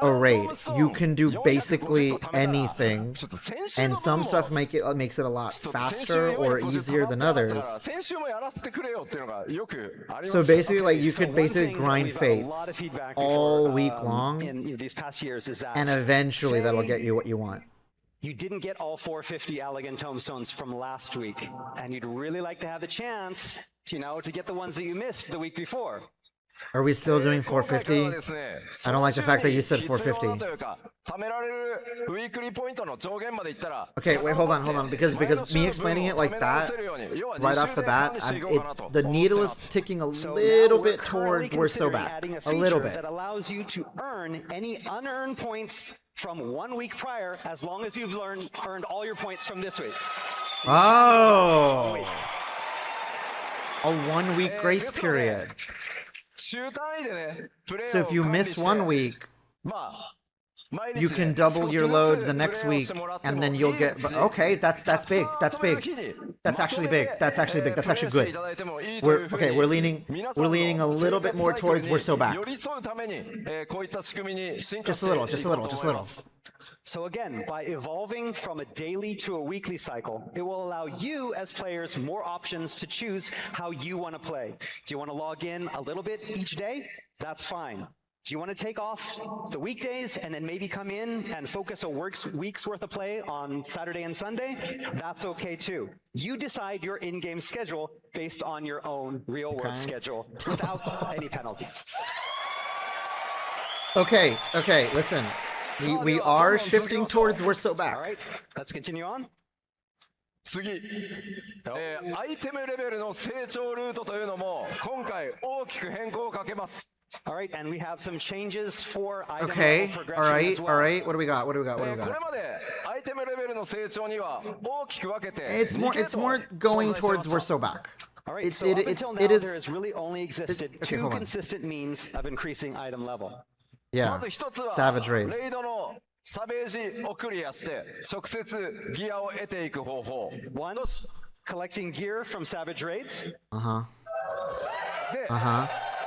a raid, you can do basically anything, and some stuff makes it a lot faster or easier than others. So basically, like you could basically grind fates all week long, in these past years is that and eventually that'll get you what you want. you didn't get all 450 Allegan tomestones from last week, and you'd really like to have the chance, to get the ones that you missed the week before. Are we still doing 450? I don't like the fact that you said 450. Okay, wait, hold on, because me explaining it like that right off the bat, the needle is ticking a little bit towards we're so bad, a little bit. That allows you to earn any unearned points from 1 week prior, as long as you've earned all your points from this week. Oh, a 1 week grace period. So if you miss 1 week, you can double your load the next week, and then you'll get. Okay, that's big. That's big. That's actually big. That's actually big. That's actually good. We're leaning a little bit more towards we're so back. Just a little. So again, by evolving from a daily to a weekly cycle, it will allow you as players more options to choose how you want to play. Do you want to log in a little bit each day? That's fine. Do you want to take off the weekdays and then maybe come in and focus a week's worth of play on Saturday and Sunday? That's okay too. You decide your in-game schedule based on your own real-world schedule without any penalties. Okay, listen. We are shifting towards we're so back. All right, let's continue on. 次、アイテムレベルの成長ルートというのも今回大きく変更をかけます。All right, and we have some changes for item Okay, level progression as well. all right. What do we got? これまでアイテムレベルの成長には大きく分けて It's more going towards we're so back. All right, It's so up until now, it is there has really only existed okay, two hold on. consistent means of increasing item level. ま Yeah. ず一つは Savage Raid. レイドのサベージをクリアして直接ギアを得ていく方法。 One, collecting gear from Savage Raids. で、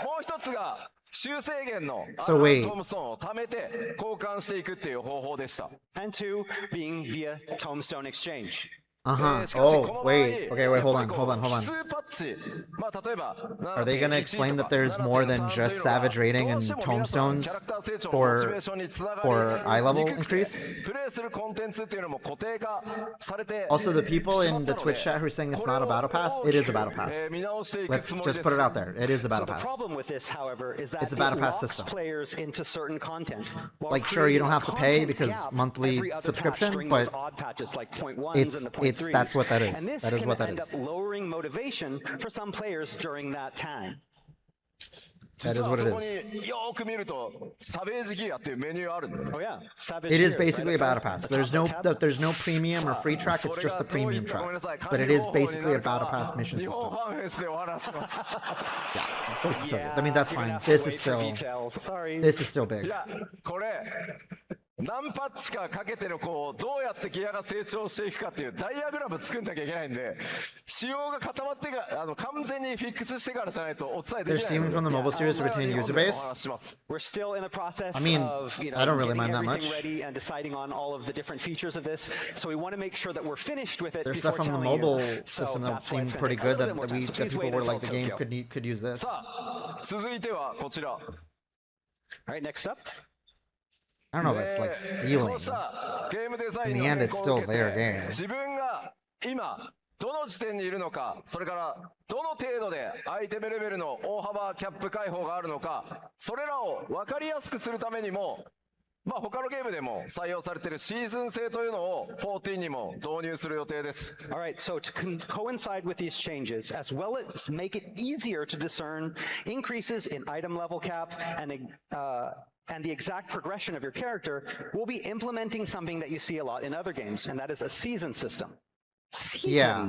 もう一つが修正源の So wait. トムストーンを貯めて交換していくっていう方法でした。 And two, being via Tombstone Exchange. しかしこ Oh, の場合 wait. Okay, wait, hold やっぱりこう on. 奇数パッチ、まあ例えば Are they gonna explain that there's more than just savage raiding and tombstones for eye level increase? プレイするコンテンツっていうのも固定化されて Also, the people in the Twitch chat who are saying it's not a battle pass, it is a battle pass. 見直していく Let's つもり just です。 put it out there. It is a So battle the pass. problem with this, however, is that It's a it battle pass locks system. players into certain content. while Like, sure, you don't have to pay creating a because content monthly gap every other subscription, patch during but those odd patches like 0.1s and the 0.3s. that's what that is. And this That is can what that end is. up lowering motivation for some players during that time. That is 実は what そ it こ is. によーく見るとサベージギアっていうメニューあるんだよ。 Oh yeah, Savage It is Gear, basically a right battle up pass. there. There's no premium or free track. It's just the premium track. But it is basically a battle pass mission 日本 system. ファンフェスでお話します。 Of course it's okay. I mean, that's You're fine. gonna have to This wait is for still details. Sorry. big. いや、これ何パッチかかけてのこうどうやってギアが成長していくかっていうダイアグラム作んなきゃいけないんで、仕様が固まってから完全にフィックスしてからじゃないとお伝えで They're きない stealing の from the で。 mobile series to retain user base. お話しします。 We're still in the process I mean, of I don't really getting mind that everything much. ready and deciding on all of the different features of this. So we want to make sure that we're finished with it There's before stuff from the telling you. mobile So system that that's why seemed it's gonna pretty take a good little that bit more time. So that please people wait were like the until game Tokyo. could use this. さあ、続いてはこちら。 All right, next up. I don't know if it's like こ stealing. うしたゲームデザイ In ン the の end, 変 it's 更 still を受け their て game. 自分が今どの時点にいるのか、それからどの程度でアイテムレベルの大幅キャップ解放があるのか、それらを分かりやすくするためにも、まあ他のゲームでも採用されているシーズン制というのを14にも導入する予定です。 All right, so to coincide with these changes, as well as make it easier to discern increases in item level cap and the exact progression of your character, we'll be implementing something that you see a lot in other games, and that is a season system. Yeah.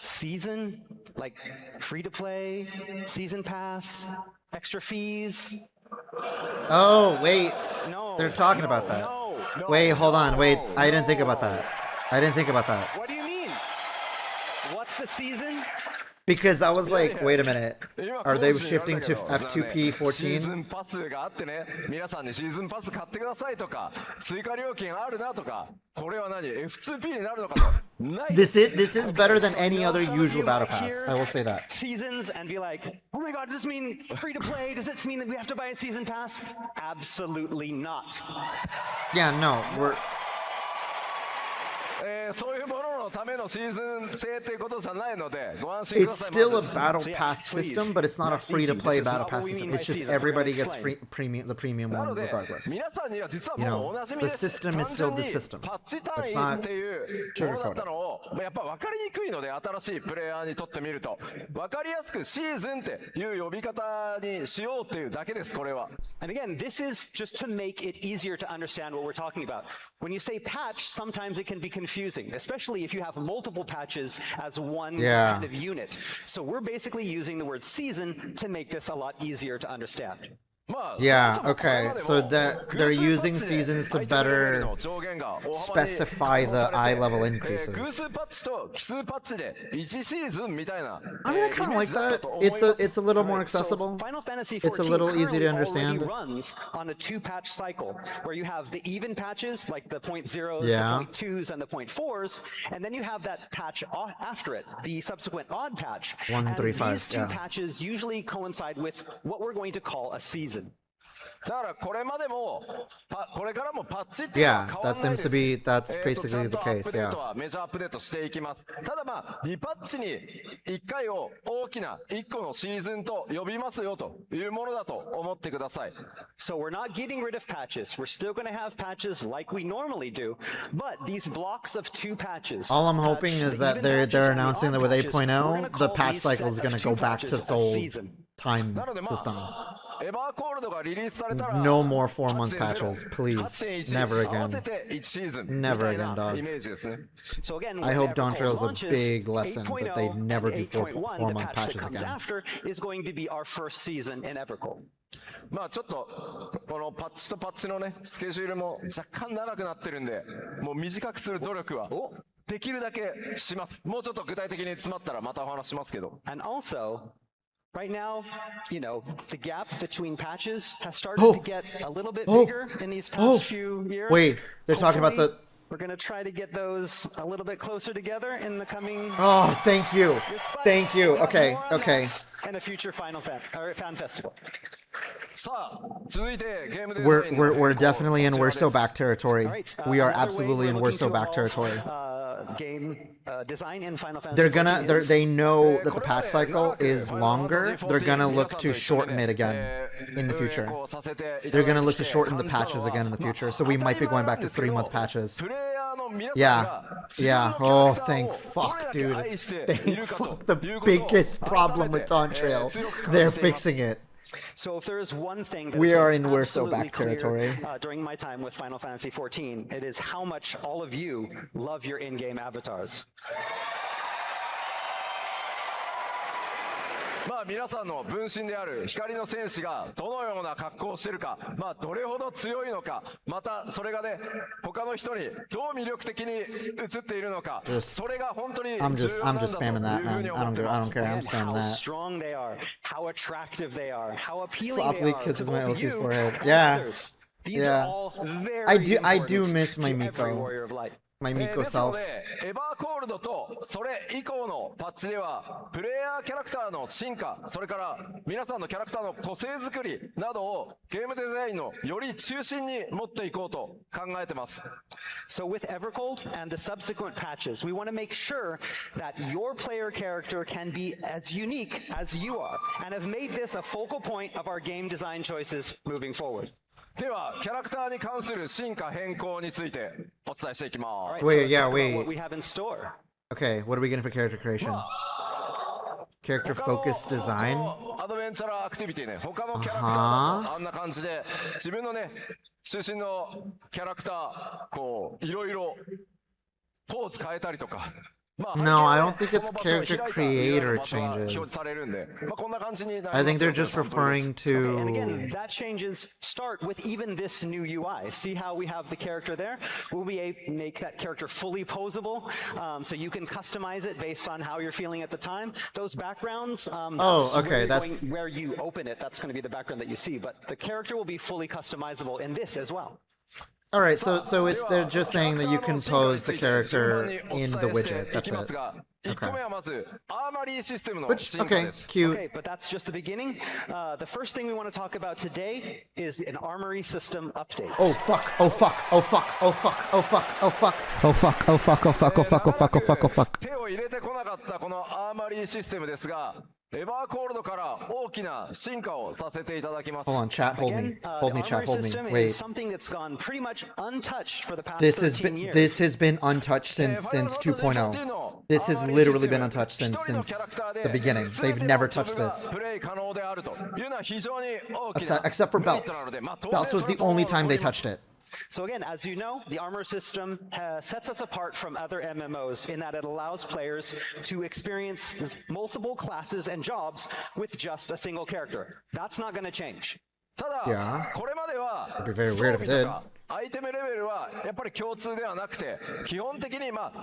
Season? Like free to play, season pass, extra fees? Oh, wait. No. They're talking about that. No. Wait, hold on. Wait, I didn't think about that. What do you mean? What's the season? Because I was like, wait a minute. 今 Are they 講師に言われ shifting た to けどシーズ F2P14? ンパスがあってね、皆さんにシーズンパス買ってくださいとか、追加料金あるなとか、これは何 F2P になるのかと。ない。 This is better than any other usual battle pass. I will say that. Seasons and be like, oh my god, does this mean free to play? Does this mean that we have to buy a season pass? Absolutely not. Yeah, no, we're そういうもののためのシーズン制っていうことじゃないので、ご安心くだ it's さい。 still a まず battle So yes, pass please. system, but it's not a Yes, free to easy. play This is battle not what pass we system. mean It's by just season. everybody We're gonna gets explain. the premium な one ので regardless. 皆さんには実は You もう know, おなじみ the です。 system is still the system. パッチ Let's 単 not 位っていうものだったのをやっぱ分かりにくいので、新しいプレイヤーにとってみると分かりやすくシーズンっていう呼び方にしようっていうだけです。これは。 And again, this is just to make it easier to understand what we're talking about. When you say patch, sometimes it can be confusing, especially if you have multiple patches as one Yeah. kind of unit. So we're basically using the word season to make this a lot easier to understand. まあ Yeah, そもそもこれ okay. までも So they're 偶数 using パッチで seasons to アイテムレベル better の上限が大幅に specify the 緩和されて eye level increases. 偶数パッチと奇数パッチで1シーズンみたいな I mean, I イ kind メ of ー like ジだった that. と思います It's a little more Right, so accessible. Final Fantasy It's a XIV little easy to currently understand. already runs on a 2-patch cycle where you have the even patches like the 0.0s, Yeah. the 0.2s, and the 0.4s, and then you have that patch after it, the subsequent odd patch. 1, And 3, 5, these two yeah. patches usually coincide with what we're going to call a season. だからこれまでもこれからもパッチっていうの Yeah, は変わ that らない seems で to す。be that's ちゃ basically ん the とアッ case. プデー Yeah. トはメジャーアップデートしていきます。ただ2パッチに1回を大きな1個のシーズンと呼びますよというものだと思ってください。So we're not getting rid of patches. We're still going to have patches like we normally do, but these blocks of 2 patches. All I'm hoping is that they're announcing that with 8.0, the patch cycle is going to go back to its old time なので system. エバーコールドがリリースされたら No more 4-month 8.0 patches, please. 8.1 Never 合わ again. せて1シーズン Never みたい again, な dog. イメージですね。 So again, I when hope Dawn EVERCOLD Trail's a launches, big lesson that 8.0 they never do and 8.1, 4-month the patch patches that comes again. after is going to be our first season in EVERCOLD. ちょっとこのパッチとパッチのねスケジュールも若干長くなってるんで、もう短くする努力はできるだけします。もうちょっと具体的に詰まったらまたお話しますけど。 And also, right now, you know, the gap between patches has started Oh. to get a little bit Oh. bigger in these past Oh. few years. Wait, they're talking about Hopefully, the- We're going to try to get those a little bit closer together in the coming. Oh, thank you. Thank you. We'll have Okay, more on okay. that And a future Final Fan or Fan Festival. さあ続いてゲームデザインの We're definitely in こちら we're です so back territory. All right, We are another way absolutely in we're we're looking so to back evolve, territory. Game design in Final Fantasy. They're gonna 14 is- they know that the patch cycle is longer. They're gonna look to shorten it again in the future. They're gonna look to shorten the patches again in the future. So we might be going back to 3-month patches. Yeah. Yeah. Oh, thank fuck, dude. Thank fuck. The biggest problem with Dawn Trail. They're fixing it. So if there is one thing that We has are been in we're so absolutely back clear, territory. During my time with Final Fantasy XIV, it is how much all of you love your in-game avatars. 皆さんの分身である光の戦士がどのような格好をしているか、どれほど強いのか、またそれがね他の人にどう魅力的に映っているのか、それが本当に重要 I'm なんだ just と spamming that, いうふう man. に I 思 don't って care. ま I す don't。care. I'm And spamming how that. strong they are, how attractive they are, how appealing Sloppily they are kisses to my both OC's you forehead. and Yeah. others. These Yeah. are all very I do important miss my to every Miko. warrior of light. My Miko ですの self. で、エバーコールドとそれ以降のパッチでは、プレイヤーキャラクターの進化、それから皆さんのキャラクターの個性作りなどをゲームデザインのより中心に持っていこうと考えてます。So with EVERCOLD and the subsequent patches, we want to make sure that your player character can be as unique as you are, and have made this a focal point of our game design choices moving forward. では、キャラクターに関する進化変更についてお伝えしていき All ま right, す。 Wait, so let's yeah, talk about wait. what we have in store. Okay, what are we getting for character creation? Character 他の focused design? アドベンチャーアクティビティね、他のキャラクターだとあんな感じで、自分のね、中心のキャラクター、こう、いろいろポーズ変えたりとか。No, I don't think it's character creator changes. I think they're just referring Okay, and to. again, that changes start with even this new UI. See how we have the character there? We'll be able to make that character fully posable, so you can customize it based on how you're feeling at the time. Those backgrounds, Oh, okay, that's- where you open it, that's going to be the background that you see, but the character will be fully customizable in this as well. All right, so it's they're just saying that you can pose the character in the widget. That's it. 1個目はまずアーマリーシステムの Which 進化 okay, です。 cute. Okay, but that's just the beginning. The first thing we want to talk about today is an Armoury System update. Oh fuck! Oh fuck! Oh fuck! Oh fuck! Oh fuck! Oh fuck! Oh fuck! Oh fuck! Oh fuck! Oh fuck! Oh fuck! Oh fuck! Oh fuck! 手を入れてこなかったこのアーマリーシステムですが、エバーコールドから大きな進化をさせていただきます。 Hold on, chat. Hold me. Again, Hold me, the chat. Armoury Hold me. system is Wait. something that's gone pretty much untouched for the past This 13 years. has been untouched since 2.0. This has literally been untouched since the beginning. They've never touched this. プレイ可能であるというのは非常に大きな Except for メリッ belts. トなので、Belts was the only time they touched it. So again, as you know, the Armor system sets us apart from other MMOs in that it allows players to experience multiple classes and jobs with just a single character. That's not going to change. ただ、 Yeah. これまでは It'd be very 装 weird if 備 it と did. かアイテムレベルはやっぱり共通ではなくて、基本的に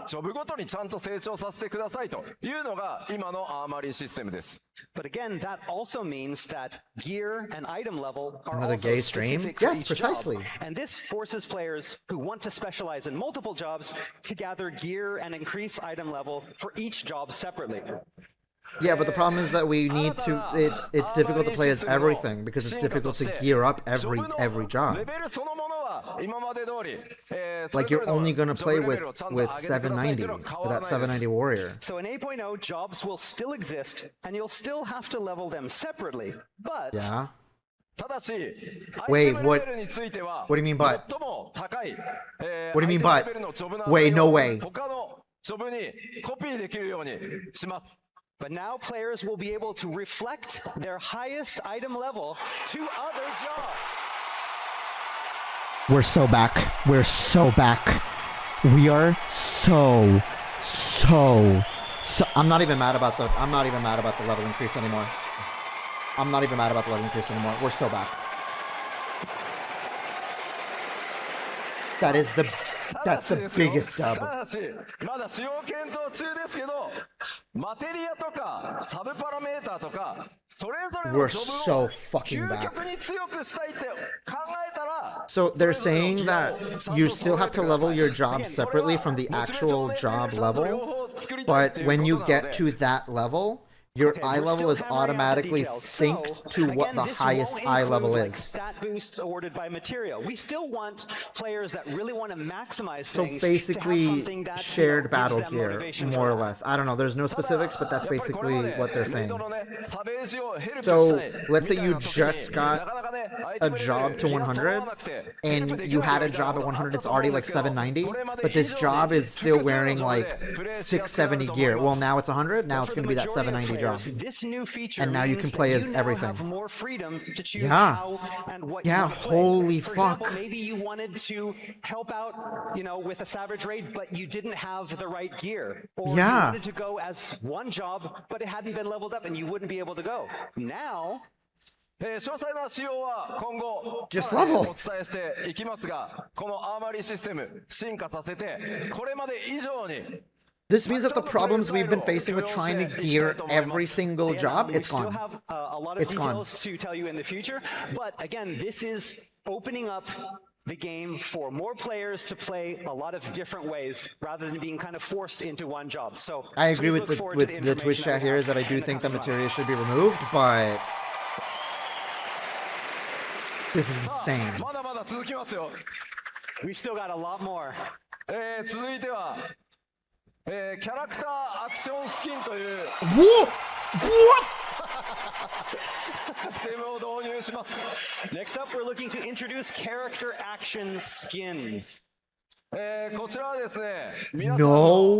ジョブごとにちゃんと成長させてくださいというのが今のアーマリーシステムです。But again, that also means that gear and item level are Another also gay stream? specific for Yes, each precisely. job. And this forces players who want to specialize in multiple jobs to gather gear and increase item level for each job separately. Yeah, but the problem is that we need to. It's difficult to play as everything because it's difficult to gear up every job. Like you're only gonna play with 790 with that 790 warrior. So in 8.0, jobs will still exist, and you'll still have to level them separately. But Yeah. Wait, what? What do you mean but? What do you mean but? Wait, no way. But now players will be able to reflect their highest item level to other jobs. We're so back. We're so back. We are so. I'm not even mad about the level increase anymore. We're so back. That's the biggest dub. We're so fucking back. So they're saying that you still have to level your job separately from the actual job level, but when you get to that level, your eye level is automatically synced to what the highest eye level is. Stat boosts awarded by material. We still want players that really want to maximize So things. basically, shared battle gear, more or less. I don't know. There's no specifics, but that's basically what they're saying. So let's say you just got a job to 100, and you had a job at 100. It's already like 790, but this job is still wearing like 670 gear. Well, now it's 100. Now it's going to be that 790 job. This new feature And now you can play as everything. Have more freedom to choose Yeah. how and what Yeah, you want to play. holy For fuck. example, maybe you wanted to help out, with a savage raid, but you didn't have the right gear. Or Yeah. you wanted to go as one job, but it hadn't been leveled up and you wouldn't be able to go. Now, Just level. お伝えしていきますが、このアーマリーシステム進化させて、これまで以上に This means that the problems we've been facing with trying to gear every single job, we it's still gone. have a lot of It's gone. details to tell you in the future. But again, this is opening up the game for more players to play a lot of different ways rather than being kind of forced into one job. So I agree please with look forward to the Twitch information chat we here have is that I do in the think the coming months. materia should be removed, but this is insane. まだまだ続きますよ。 We still got a lot more. 続いては、キャラクターアクションスキンという What? システムを導入します。 Next up, we're looking to introduce character action skins. こちらはですね、皆さん No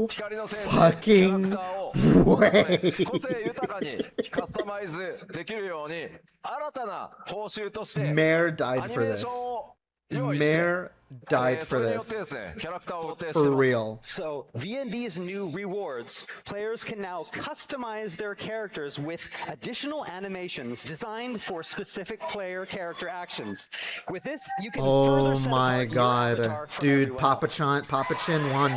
の光の戦士キャラク fucking ターを way. 個性豊かにカスタマイズできるように新たな報酬として Mare ア died ニ for メーシ this. ョンを用意して Mare died そ for れによってで this. すね、キャラクターを設定して For ます。 real. So, via these new rewards, players can now customize their characters with additional animations designed for specific player character actions. With this, you can further Oh set my apart your god. avatar from Dude, everyone Papa else. Chin won.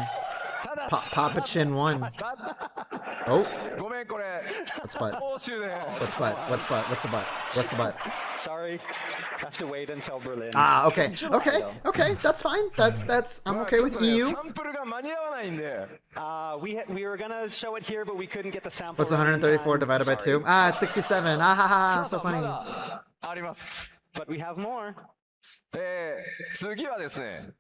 ただし Papa Chin won. Oh, ごめんこれ what's butt? 報酬で What's butt? What's butt? What's the butt? What's the butt? Sorry, have to wait until Berlin. Ah, okay. It's July, Okay. though. Okay. That's fine. I'm まあ okay ちょっ with とね EU. サンプルが間に合わないんで We were gonna show it here, but we couldn't get the sample. What's right in 134 time. divided by Sorry. 2? Ah, it's 67. Ah, ha, ha, so ま funny. だあります。 But we have more. 次はですね、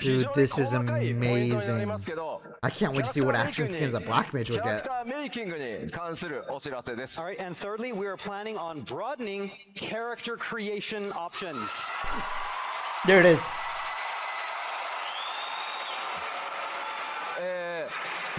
Dude, this is 非常に細かいポイントになりますけど I can't wait to see what action skins that Black Mage キ would ャラ get. クターメイキングに関するお知らせです。 All right, and thirdly, we are planning on broadening character creation options. There it is.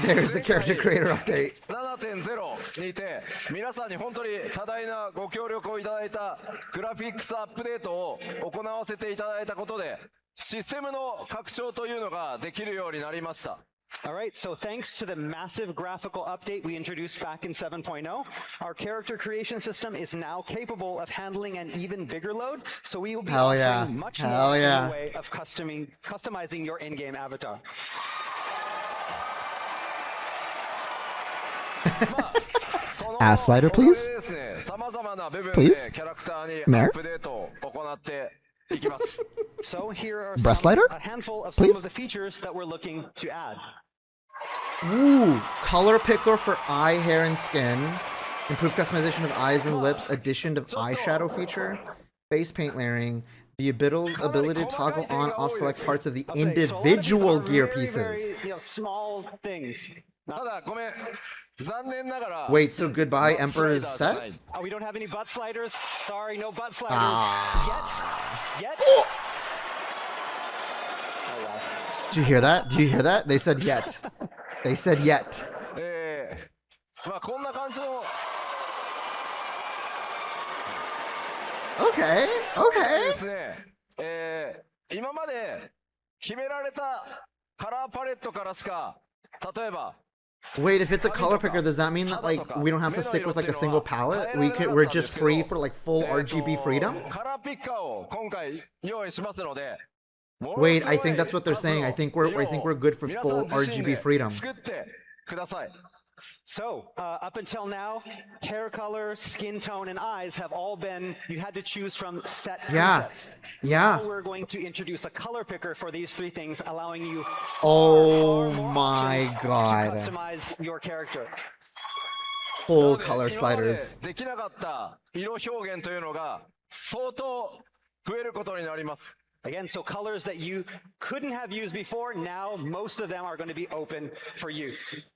There's the character creator update. 7.0 にて皆さんに本当に多大なご協力をいただいたグラフィックスアップデートを行わせていただいたことでシステムの拡張というのができるようになりました。 All right, so thanks to the massive graphical update we introduced back in 7.0, our character creation system is now capable of handling an even bigger load, so we will be Hell offering yeah. much Hell more yeah. in the way of customizing your in-game avatar. その Ass slider, please? ここでですね、様々な部分 Please? でキャラクターに Mare? アップデートを行っていきます。 So here are Breast lighter? a handful of some Please? of the features that we're looking to add. Ooh, color picker for eye, hair, and skin. Improved customization of eyes and lips. Addition of eyeshadow feature. Face paint layering. The ability to toggle on off select parts of the I'll say, so a lot of these individual are gear very, pieces. very, you know, small things. ただごめん残念ながら Wait, so goodbye, バックス Emperor's ライダーじゃな set? い Oh, we don't have any butt sliders. Sorry, no butt sliders Ah. yet. Yet. Oh! Oh wow. Did you hear that? Did you hear that? They said yet. They said yet. まあこんな感じの Okay, で okay. すね、今まで決められたカラーパレットからしか例えば Wait, if it's a color picker, does that mean that like we don't have to stick with like a single palette? We're just free for like full RGB freedom? カラーピッカーを今回用意しますので Wait, I think that's what they're saying. I think we're good for full RGB freedom. 作ってください So, up until now, hair color, skin tone, and eyes have all been, you had to choose from set Yeah. presets. Yeah. Now we're going to introduce a color picker for these three things, allowing you Oh far more my options god. to customize your character. Full なので color 今まで sliders. できなかった色表現というのが相当増えることになります Again, so colors that you couldn't have used before, now most of them are going to be open for use.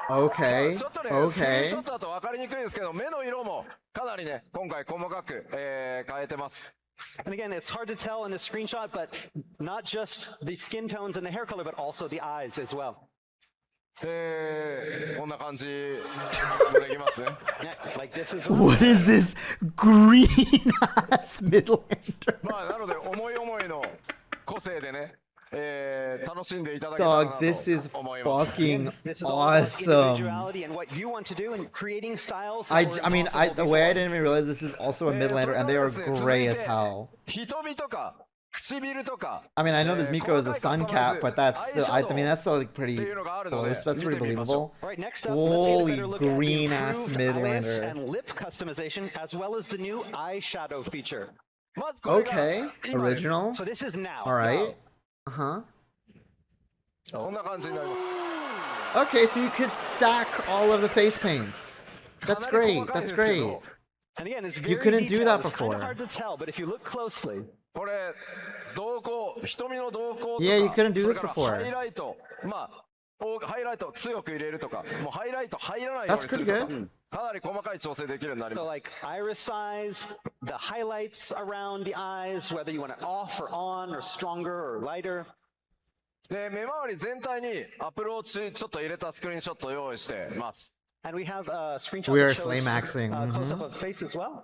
Okay. ちょっとね、スクリーン Okay. ショットだと分かりにくいですけど、目の色もかなりね、今回細かく、変えてます。 And again, it's hard to tell in the screenshot, but not just the skin tones and the hair color, but also the eyes as well. こんな感じもできますね。 Yeah, like this is What is this green ass Midlander? まあ、なので、思い思いの個性でね、楽しんでいただけたらな Dog, と this is 思います。 fucking This is all about awesome. individuality and what you want to do and creating styles. that I were mean, impossible the way I before. didn't even realize this is also a Midlander, and they are gray as hell. 瞳とか唇とか I mean, I know this Miko is a sun cat, but that's still, I mean, that's still like pretty close. That's pretty believable. All right, next up, let's take a Holy better look at the green-ass improved iris Midlander. and lip customization, as well as the new eyeshadow feature. まずこれが Okay, 今です original. So this is now. All right. Uh-huh. こんな感じになります。 Okay, so you could stack all of the face paints. That's great. That's great. And again, it's You very couldn't do detailed. that It's kind before. of hard to tell, but if you look closely, これ瞳孔瞳の瞳孔とか Yeah, you couldn't do this それから before. ハイライトまあハイライト強く入れるとかもうハイライト入らないように That's する pretty とか good. かなり細かい調整できるようになり so ます like iris size, the highlights around the eyes, whether you want it off or on or stronger or lighter. で目周り全体にアプローチちょっと入れたスクリーンショットを用意してます And we have a screenshot We that are shows slay maxing. close up of face as well.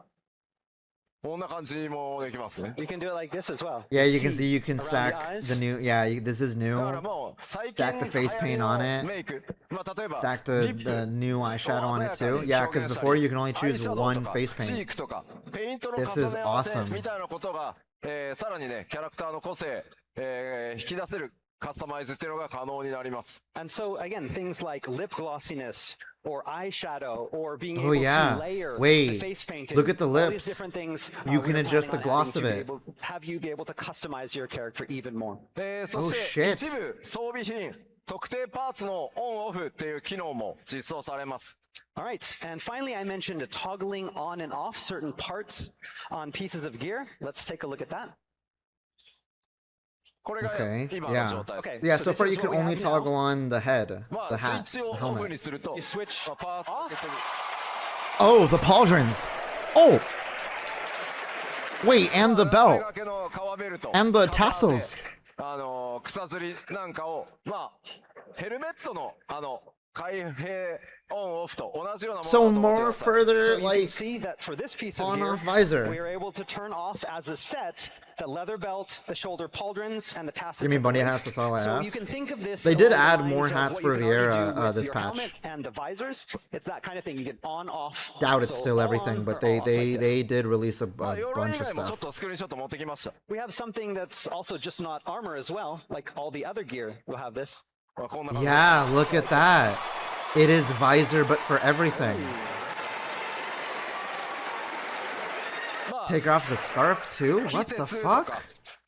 こんな感じもできますね You can do it like this as well. Yeah, you can See see you can around the stack eyes. the new. Yeah, this is だから new. もう最 Stack 近 the face 流行り paint の on it. メイクまあ例えば Stack リップ the new eyeshadow on it を too. 鮮 Yeah, やかに because 表現した before り you can only アイ choose シャドウ one とか face チー paint. クとかペイントの This 重 is ね合わせ awesome. みたいなことが、さらにねキャラクターの個性、引き出せるカスタマイズっていうのが可能になります And so again, things like lip glossiness or eyeshadow or being Oh, able yeah. to layer the Wait, face painting. look at the all these lips. different things. You we're can adjust the planning on gloss adding of to be it. able- have you be able to customize your character even more. そして shit. 一部装備品特定パーツのオンオフっていう機能も実装されます All right, and finally, I mentioned toggling on and off certain parts on pieces of gear. Let's take a look at that. これが Okay, 今の yeah. 状態です、 Okay, Yeah, so so this far is you can what we only have now. toggle on the head, ま the あスイッ hat, チを the オフ helmet. にすると You switch まあパーツ off. だけする Oh, the pauldrons. Oh. Wait, and the まあ belt. 手掛けの革ベルト And the カバーで tassels. 草釣りなんかをまあヘルメットの開閉オンオフと同じようなものだ So と思ってく more ださい further So you can like see that for this piece of on-off gear, visor. we are able to turn off as a set the leather belt, the shoulder pauldrons, and the tassels. You mean of the bunny waist. hats? That's all I So you asked. can think of this. They did along the add lines more of hats what for you can already Viera, do with this your patch. helmet and the visors. It's that kind of thing. You get on, off. Doubt it's So still all everything, on but or they off like this. they did release a まあ鎧以 bunch of 外もちょっ stuff. とスクリーンショット持ってきました We have something that's also just not armor as well, like all the other gear will have this. まあこんな感じ Yeah, look at that. It is visor, but for everything. まあ Take off the scarf too? 季 What the 節と fuck? か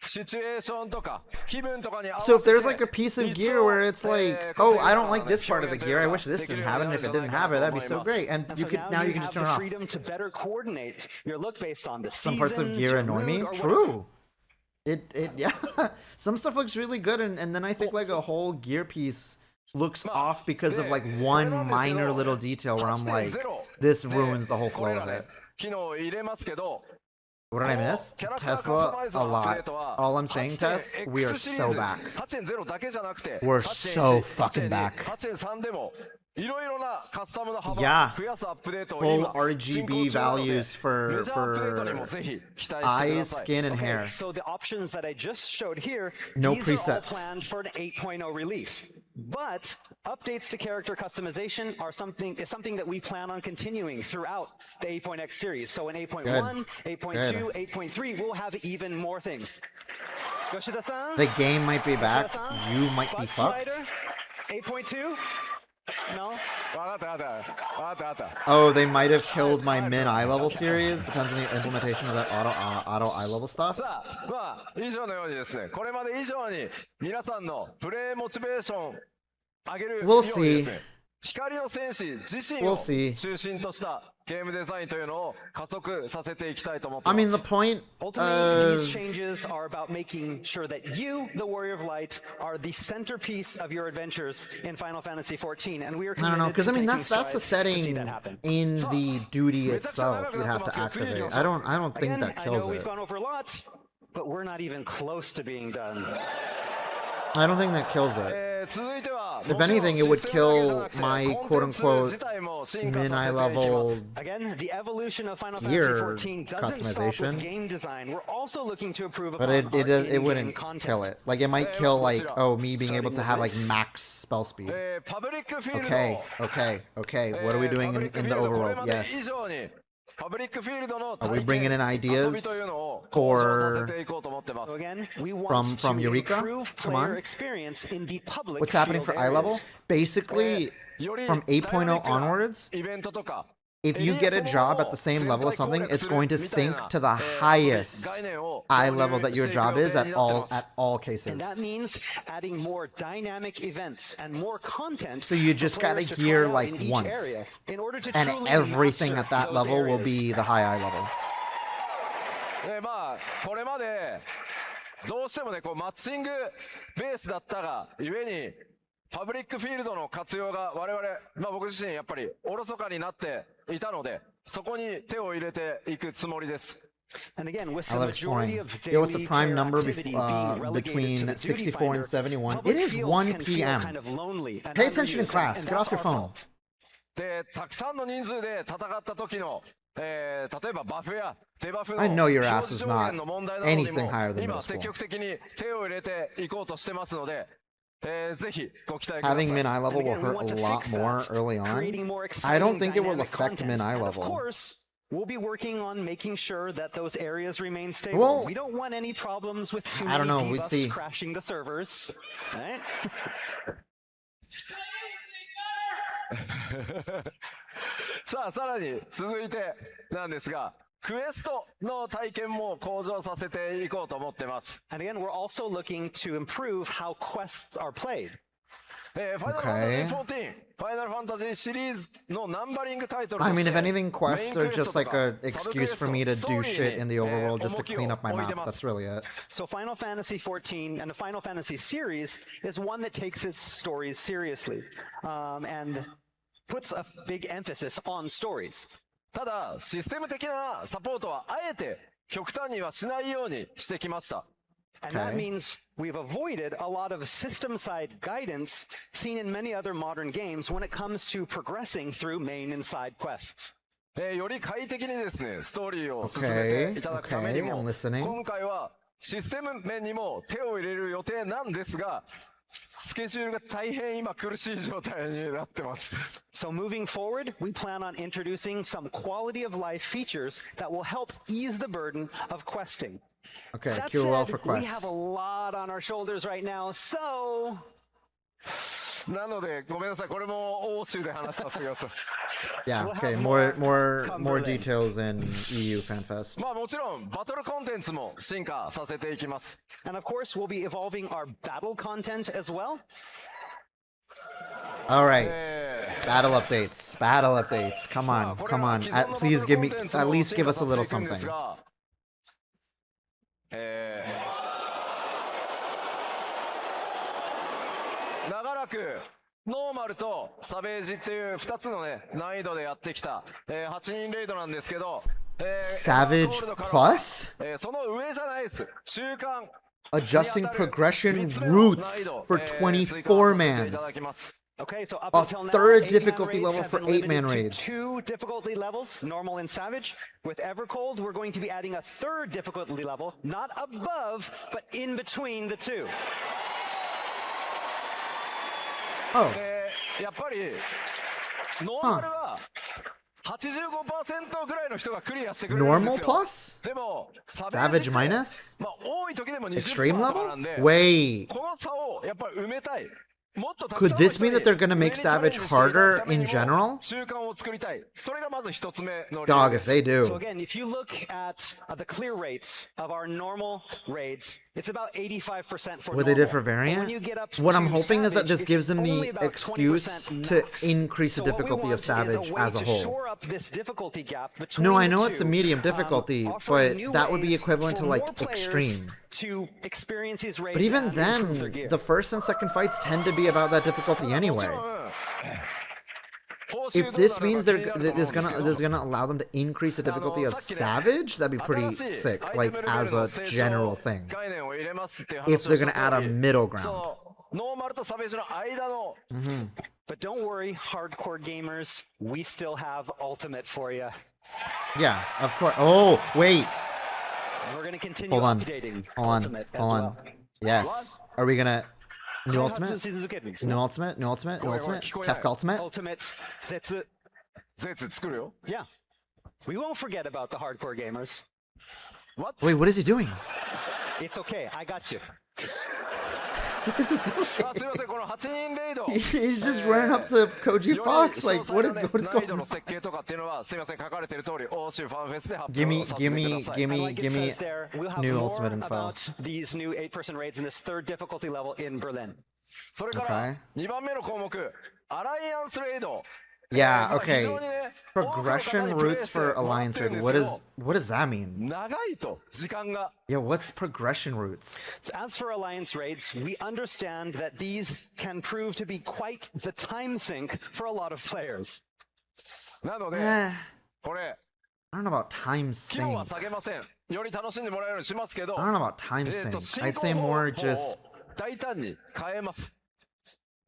シチュエーションとか気分とかに合わ So せ if て there's like a piece of gear where it's like, oh, I don't like this part of the gear, I wish this didn't have it, and if it didn't have it, that'd be so great. And And you so could now you can have just turn the it off. freedom to better coordinate your look based on the Some parts of seasons, gear your annoy me. mood, or True. It yeah. Some stuff looks really good, and then I think like a whole gear piece looks off because of like one minor little detail where I'm like, this ruins the whole flow of it. 機能を入れますけど What did I miss? Tesla a lot. All I'm saying, Tess, we are so back. 8.0 だけじゃなくて We're so fucking back. 8.3 でもいろいろなカスタムの幅を Yeah. 増やすアップデートを Full 今進行 RGB 中なので values for メジャーアップデートにもぜひ期待してくだ eyes, さい skin, and hair. So the options that I just showed here, No these are all presets. planned for an 8.0 release. But updates to character customization is something that we plan on continuing throughout the 8.x series. So in 8.1, 8.2, 8.3, we'll have even more things. Yoshida-san? The game might be back. You might be Butt fucked. slider? 8.2? No? わかったわかったわかったわかった Oh, they might have killed my min eye level series. Depends on the implementation of that auto eye level stuff. さあ、まあ、以上のようにですね、これまで以上に皆さんのプレイモチベーション上げるよう We'll にです see. ね、光の戦士自身 We'll を see. 中心としたゲームデザインというのを加速させていきたいと思ってい I ます。 mean, the point Ultimately, these of changes are about making sure that you, the Warrior of Light, are the centerpiece of your adventures in Final Fantasy XIV, and we are I don't know, committed because I to mean taking that's a strides to see setting that happen. in the duty itself. You'd have to activate. I don't think Again, that I kills know we've it. gone over a lot, but we're not even close to being done. I don't think that kills it. 続いては If anything, it would システムだけじゃなくて kill my コンテンツ quote-unquote 自体も進化 min さ eye せていきま level す。 Again, the evolution of Final gear Fantasy XIV doesn't stop customization. with game design. We're also looking to improve But upon it our it wouldn't in-game content. kill it. Like it might kill like me being able to have like max spell speed. パブリックフィールド Okay. What are we doing in the overworld? これまで以 Yes. 上にパブリックフィールドの Are we 体 bringing 験 in ideas 遊びというのを向上させていこうと思ってます So again, we want From to Eureka? improve Come player on. experience in the public What's happening field for eye level? areas. Basically, より from 8.0 onwards, イベントとか if you get a job at the same level as something, it's going to sync to the highest eye level that your job is at all cases. And that means adding more dynamic events and more content. So you for just gotta players to gear try out like in each once. area in order to And truly everything master at that those level will areas. be the high eye level. まあこれまでどうしてもねこうマッチングベースだったがゆえにパブリックフィールドの活用が我々、まあ僕自身やっぱりおろそかになっていたので、そこに手を入れていくつもりです。And again, with I the love majority exploring. of Yo, what's the daily prime player number activity being relegated between to the duty 64 and finder, 71? public It is fields 1 can feel p.m. kind of lonely and Pay attention in unused, class. and Get off that's your our phone. fault. で、たくさんの人数で戦った時の、例えばバフやデバフの I know your 表 ass 示 is 上 not 限の問題などに anything も higher than 今 middle 積 school. 極的に手を入れていこうとしてますので、ぜひご期待ください。 Having min eye level And will again, we hurt want a to lot fix more that, early creating on. more I don't exciting think it will dynamic affect content. min eye And of level. course, we'll be working on making sure that those areas remain stable. Well, we don't want any problems with too I many don't know, we'd debuffs see. crashing the servers. Right? さあさらに続いてなんですがクエストの体験も向上させていこうと思ってます And again, we're also looking to improve how quests are played. ファイナルファンタジー14ファイナルファンタジーシリーズのナンバリングタイトルと I して mean, if anything, quests are just like a メインクエストとか excuse for me to サブク do エスト shit in the overworld just to 重きを clean up my 置いて map. ます That's really it. So Final Fantasy XIV and the Final Fantasy series is one that takes its stories seriously and puts a big emphasis on stories. ただシステム的なサポートはあえて極端にはしないようにしてきました And that Okay. means we've avoided a lot of system-side guidance seen in many other modern games when it comes to progressing through main and side quests. より快適にですねストーリーを進めていただくために Okay, も I'm listening. 今回はシステム面にも手を入れる予定なんですがスケジュールが大変今苦しい状態になってます So moving forward, we plan on introducing some quality of life features that will help ease the burden of questing. Okay, That QOL said, for we have quests. a lot on our shoulders right now, so なのでごめんなさい、これも欧州で話したんですけど。Yeah, We'll okay, have more more more come details in EU FanFest. まあもちろんバトルコンテンツも進化させていきます。 And of course, we'll be evolving our battle content as well. All right, え battle updates. Battle updates. Come まあ on, これ come は on. 既存の Please give me バトルコンテンツ at も least give us a 進化 little させていくんです something. が、長らくノーマルとサベージっていう2つのね難易度でやってきた、8人レイドなんですけど、Savage ゴールドからは Plus? その上じゃないです。中間 Adjusting に当たる progression 三つ目の難易 routes 度 for 追加させてい 24 ただ mans. きます。 Okay, so up A until now, third 8-man difficulty raids level have for been limited 8-man to raids. 2 difficulty levels, normal and savage. With EVERCOLD, we're going to be adding a 3rd difficulty level, not above, but in between the 2. Oh, やっぱりノーマルは85%ぐらいの人がクリアしてくれるんで normal すよ。 plus? でもサベージ Savage って minus? まあ多い時でも Extreme 20%とかなん level? で、 Wait. この差をやっぱり埋めたい。もっとたくさん Could の this 人に mean that they're gonna make 上にチャレンジ Savage していただく harder ために in も general? 習慣を作りたい。それがまず一つ目の理由 Dog, で if す。 they do. So again, if you look at the clear rates of our normal raids, it's about 85% for What they did normal. for But when variant? you get up What I'm to hoping is that Savage, this it's gives them only the about excuse 20% to max. increase the So what we difficulty want of is Savage way as a to whole. shore up this difficulty gap between No, I the know it's a two, medium difficulty, offering but new that would be ways equivalent for to like more players extreme. to experience these raids But even and improve their then, gear. the first and second fights tend to be about that difficulty もち anyway. ろん報酬 If どう this なる means か気 they're になると that 思うん is ですけ gonna ど、 this is gonna allow them to increase the difficulty of さっきね、 Savage, that'd be pretty 新しい sick, アイテ like ムレベル as の a 成 general 長 thing. 概念を入れますっていう If 話を they're し gonna た add 通 a り、 middle ground. そのノーマルとサベージの間の But don't worry, hardcore gamers, we still have Ultimate for you. Yeah, of course. Oh, wait. And we're going to continue Hold on. updating Hold on. Ultimate as Hold on. well. Yes. Are we gonna new 開発 ultimate? し続けるんですよ。 New ultimate? New ultimate? New ごめん、 ultimate? 聞こえない。 Kefka ultimate? Ultimate, Zetsu. 絶作るよ。 Yeah. We won't forget about the hardcore gamers. What? Wait, what is he doing? It's okay, I got you. What is he doing? あ、すみません、この8人レイド。 He's just running up to Koji より Fox. 詳 Like, 細 what な is ね what is 難易 going 度の on? 設計とかっていうのは、すみません、書かれている通り、欧州ファンフェスで発 Give 表 me, させ give てく me, ださい。 give And me, like it give me says there, we'll have new more ultimate info. about these new 8-person raids in this 3rd difficulty level in Berlin. それか Okay. ら2番目の項目、アライアンスレイド。 Yeah, まあ非 okay. 常にね、多くの方 Progression にプレイ routes して for もらっ alliance てるん raid. ですけど、 What does that mean? 長いと時間が。 Yeah, what's progression routes? So as for alliance raids, we understand that these can prove to be quite the time sink for a lot of players. なので、 Eh, これ I don't know about time 気温は sync. 下げません。より楽しんでもらえるようにしますけど、 I don't know about time 進 sync. I'd 行 say 方 more 法 just を大胆に変えます。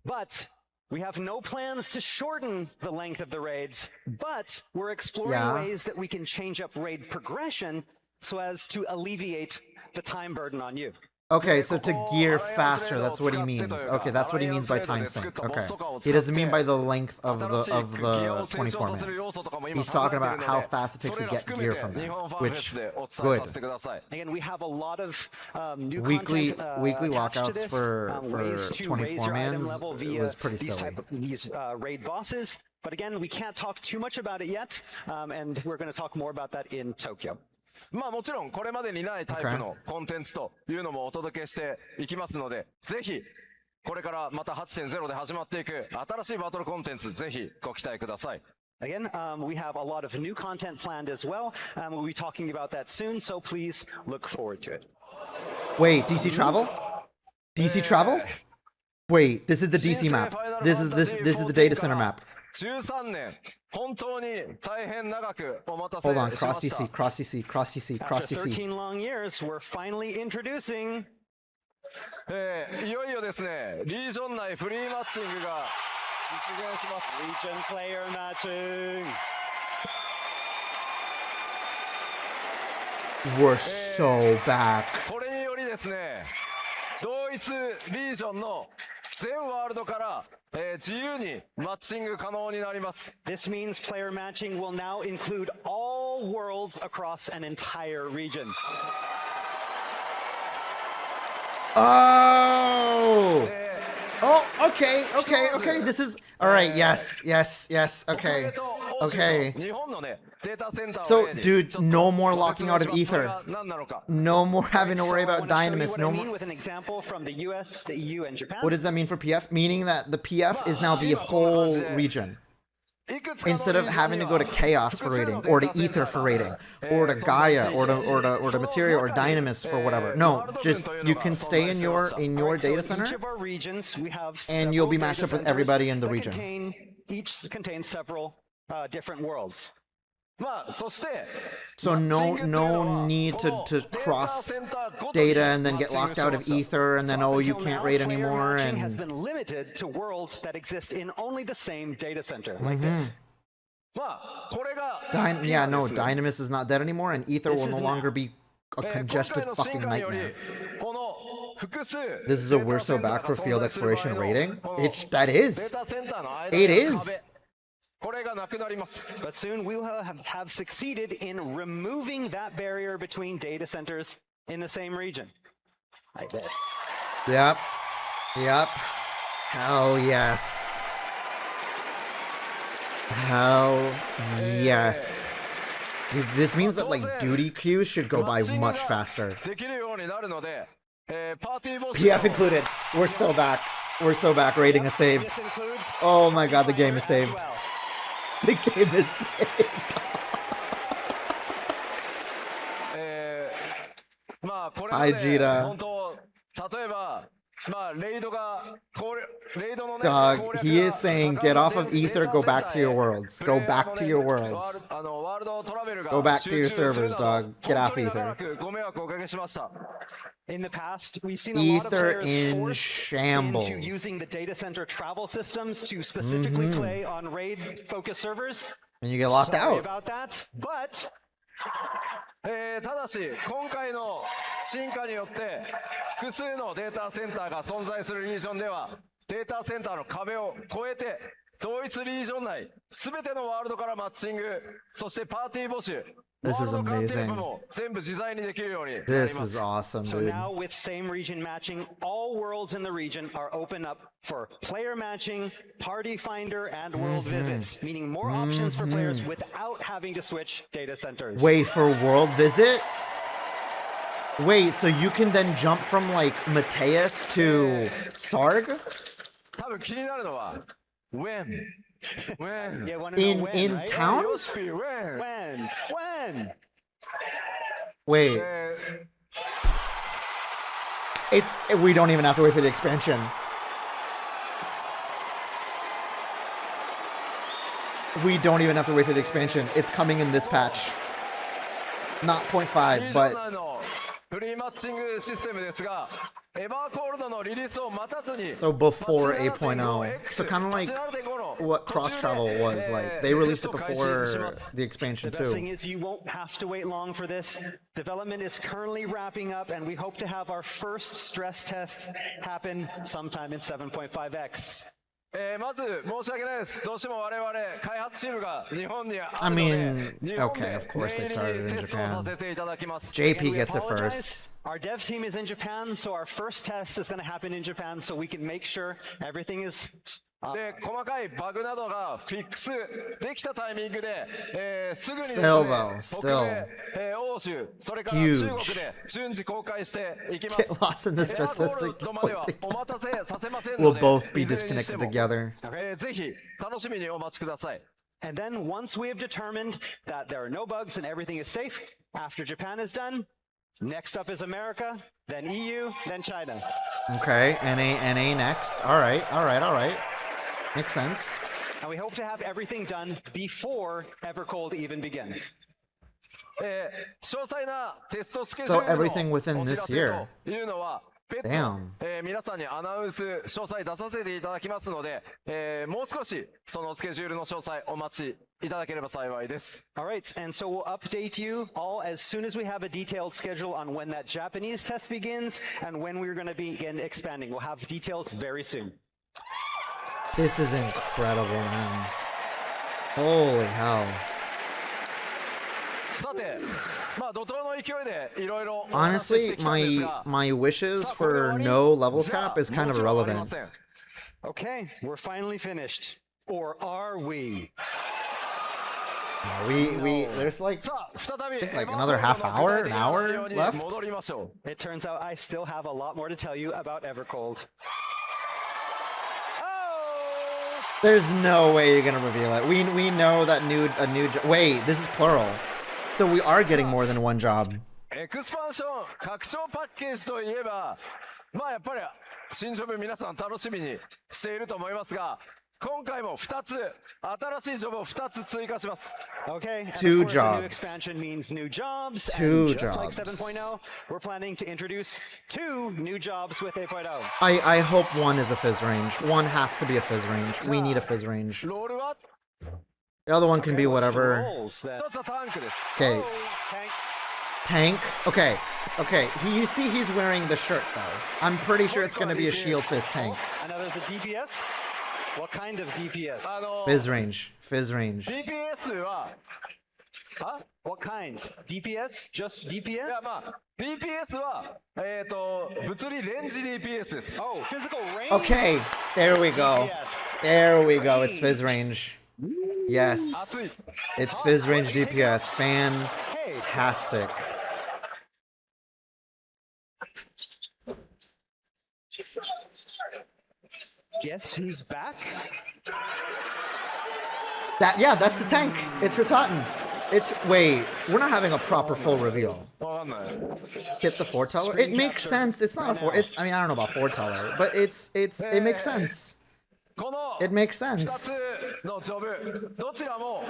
But we have no plans to shorten the length of the raids, but we're exploring Yeah. ways that we can change up raid progression so as to alleviate the time burden on you. okay. So to gear faster, that's what he means. Okay, that's what he means by time sync. Okay, he doesn't mean by the length of the 24 minutes. He's talking about how fast it takes to get gear from them, which good. Again, we have a lot of new Weekly content, weekly attached to lockouts this, for ways to 24 raise your item mans level it via was pretty these silly. these raid bosses. But again, we can't talk too much about it yet, and we're going to talk more about that in Tokyo. まあもちろんこれまでにないタイプのコンテンツというのもお届けしていきますので、ぜひこれからまた 8.0 で始まっていく新しいバトルコンテンツぜひご期待ください。 Again, we have a lot of new content planned as well. We'll be talking about that soon, so please look forward to it. Wait, DC travel? DC travel? Wait, this is the DC map. This is the data center map. 13年本当に大変長くお待たせ Hold on, しま cross した DC, cross DC, cross DC, After cross DC. 13 long years, we're finally introducing いよいよですね、リージョン内フリーマッチングが実現します。 Legion player matching. We're so back. これによりですね、同一リージョンの全ワールドから、自由にマッチング可能になります。 This means player matching will now include all worlds across an entire region. Oh! Oh, okay, okay, okay. This is all right. Yes, yes, yes. Okay, okay. 日本のね、データセンター So, を例に dude, no more locking out of ご説明します。それ ether. が何なのか。 No more having to So worry I about wanna show you Dynamis. what No I mean more. with an example from the US, the EU, and Japan. What does that mean for PF? Meaning that the PF is now the whole region. いくつかの Instead of リージョン having に to は go to Chaos for 複数 rating, の or デ to ータセンタ Ether ー for が rating, or to 存在 Gaia, してい or て to Materia, or Dynamis for whatever. No, just you can stay in your Alright, so data in center, each of our regions, we have and you'll be several matched data up with centers everybody in the that region. Each contains several different worlds. まあそして So マッチン no グっていうの no は need この to データ cross センターごとに data and then マッ get チング locked し out ま of した。 Ether and then So oh up you until can't now, rate player anymore matching has and been limited to worlds that exist in only the same data center, like this. まあこれが yeah, 今 no, です。 Dynamis is not dead anymore and Ether This will is no now. longer be a 今回 congested の進 fucking 化により nightmare. この複数 This is a we're so back for field exploration rating. It's that デ is. ータセンターの間 It の is. 壁これがなくなります。 But soon we will have succeeded in removing that barrier between data centers in the same region. Like this. Yep. Yep. Hell yes. Hell yes. Dude, this means that like duty queues should go by much faster. できるようになるので、パーティーボス PF included. We're so back. We're so back. Rating is saved. This includes Oh my god, the game is Finder saved. as well. The game is saved. まあこれ Hi, ま Jita. で本当例えばまあレイドのね Dog, 攻略 he が is saying 盛ん get な off of データ Ether, go センター back to your へ worlds. プレ Go イヤー back の to ね your ワ worlds. ールワールドトラベルが Go back to 集 your 中する servers, など dog. Get 本 off 当に Ether. 長らくご迷惑をおかけしました。 In the past, we've seen a lot of Ether players in forced shambles. into using the data center travel systems to specifically play on raid-focused servers. And you get locked Sorry out. about that, but ただし今回の進化によって複数のデータセンターが存在するリージョンではデータセンターの壁を越えて同一リージョン内全てのワールドからマッチングそしてパーティー募集 This is ワールドカーテー amazing. プも全部自在にできるようになり This ま is す。 awesome, so dude. now with same region matching, all worlds in the region are open up for player matching, party finder, and world visits, meaning more options for players without having to switch data centers. Wait, for world visit? Wait, so you can then jump from like Mateus to Sarg? 多分気になるのは When? When? Yeah, wanna know when, In right? town? ヨシピ When? When? Wait, it's we don't even have to wait for the expansion. We don't even have to wait for the expansion. It's coming in this patch. Not 0.5, リージョン but 内のフリーマッチングシステムですが、エバーコールドのリリースを待たずに、 so before 8.0 8.0. So kind of like 8.0 の what 途中 cross で travel was like. They released it テスト開始 before します。 the expansion The best thing too. is you won't have to wait long for this. Development is currently wrapping up, and we hope to have our first stress test happen sometime in 7.5x. まず申し訳ないです。どうしても我々開発チームが日本にあ I るので、 mean, 日本 okay, で of course they 念 started 入り in にテストをさ Japan. せていただきます。 JP And we gets it apologize. first. Our dev team is in Japan, so our first test is going to happen in Japan, so we can make sure everything is で細かいバグなどがフィックスできたタイミングで、すぐにですね Still though, 北米、欧州それから Huge. 中国で順次公開していきます。 Get lost in the エ stress アゴー testing ルドまではお待たせさせません will ので、 both be いずれにして disconnected も together. ぜひ楽しみにお待ちください。 And then once we have determined that there are no bugs and everything is safe, after Japan is done, next up is America, then EU, then China. Okay, NA next. All right, all right, all right. Makes sense. And we hope to have everything done before EVERCOLD even begins. 詳細なテストスケジュー So ル everything の within お知 this らせ year. というのは別途 Damn. 皆さんにアナウンス詳細出させていただきますので、もう少しそのスケジュールの詳細お待ちいただければ幸いです。 All right, and so we'll update you all as soon as we have a detailed schedule on when that Japanese test begins and when we're going to begin expanding. We'll have details very soon. This is incredible, man. Holy hell. さて、まあ怒涛の勢いでいろいろお話しし Honestly, てきたんですが、 my wishes さあこれで for 終わり no level じゃあ cap is kind of もちろんありま irrelevant. せん。Okay, we're finally finished. Or are we? There's like, さあ、再び like another half hour, an hour に left. 戻りましょう。 It turns out I still have a lot more to tell you about EVERCOLD. There's no way you're gonna reveal it. We know that wait, this is plural. So we are getting more than one job. エクスパンション拡張パッケージといえば、まあやっぱり新ジョブ皆さん楽しみにしていると思いますが、今回も2つ新しいジョブを2つ追加します。 Okay, and Two of course, a new jobs. expansion means new jobs. Two and just like jobs. 7.0, we're planning to introduce 2 new jobs with 8.0. I hope one is a fizz range. One has to be a fizz range. We need a fizz range. ロールは The other one can be What's the whatever. roles then? 1つはタンクです。 Okay, Okay. tank. Okay, okay. You see, he's wearing the shirt though. I'm pretty sure it's gonna be a shield fizz tank. And now there's a DPS. What kind of DPS? Fizz range. Fizz range. DPS は、あ What kind? DPS? Just い DPS? やまあ DPS は物理レンジ DPS です。 Oh, physical range? Okay, there we go. DPS. There we go. It's fizz range. Yes, 熱い。 it's fizz range DPS. Fantastic. Guess who's back? That's the tank. It's Rataten. Wait, we're not having a proper full reveal. わかんない。 Hit the foreteller. It makes sense. It's not a four. I mean, I don't know about foreteller, but it makes sense. この It makes 2 sense. つのジョブ、どちらも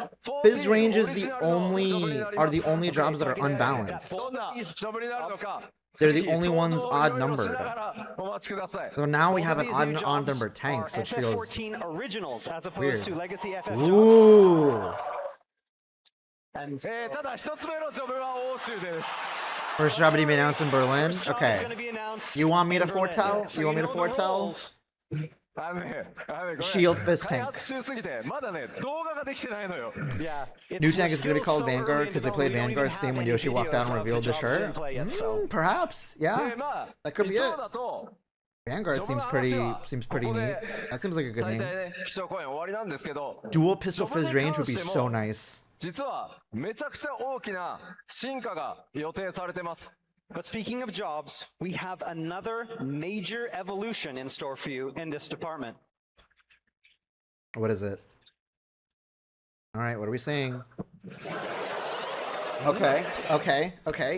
Fizz range is オリジ the ナルのジョブになります。 only jobs that are unbalanced. どんなジョブになるのか。 They're the only ones 想像を odd いろいろし numbered. ながらお待ちください。 So now we have an Both of these new odd jobs numbered tanks, are which feels FF14 originals as opposed weird. to legacy FF jobs. Ooh. And ただ1つ目のジョブは欧州です。 First job to be announced in Berlin. first job is Okay. gonna be announced You want me to in Berlin. foretell? So You want me to know the foretell? roles. ごめん Shield fist 開 tank. 発中すぎてまだね動画ができてないのよ。 Yeah. New it's tank is going to be still called so Vanguard early in because they played development, we don't Vanguard's even theme when have Yoshi any walked out and videos of revealed the jobs in shirt. play yet, so- Perhaps. で Yeah. まあ That could be いつも it. だと Vanguard seems pretty neat. That seems like a good 大 name. 体ね基調講演終わりなんですけど Dual pistol ジョブに fizz range 関 would be しても so nice. 実はめちゃくちゃ大きな進化が予定されてます。 But speaking of jobs, we have another major evolution in store for you in this department. What is it? All right, what are we saying? Okay.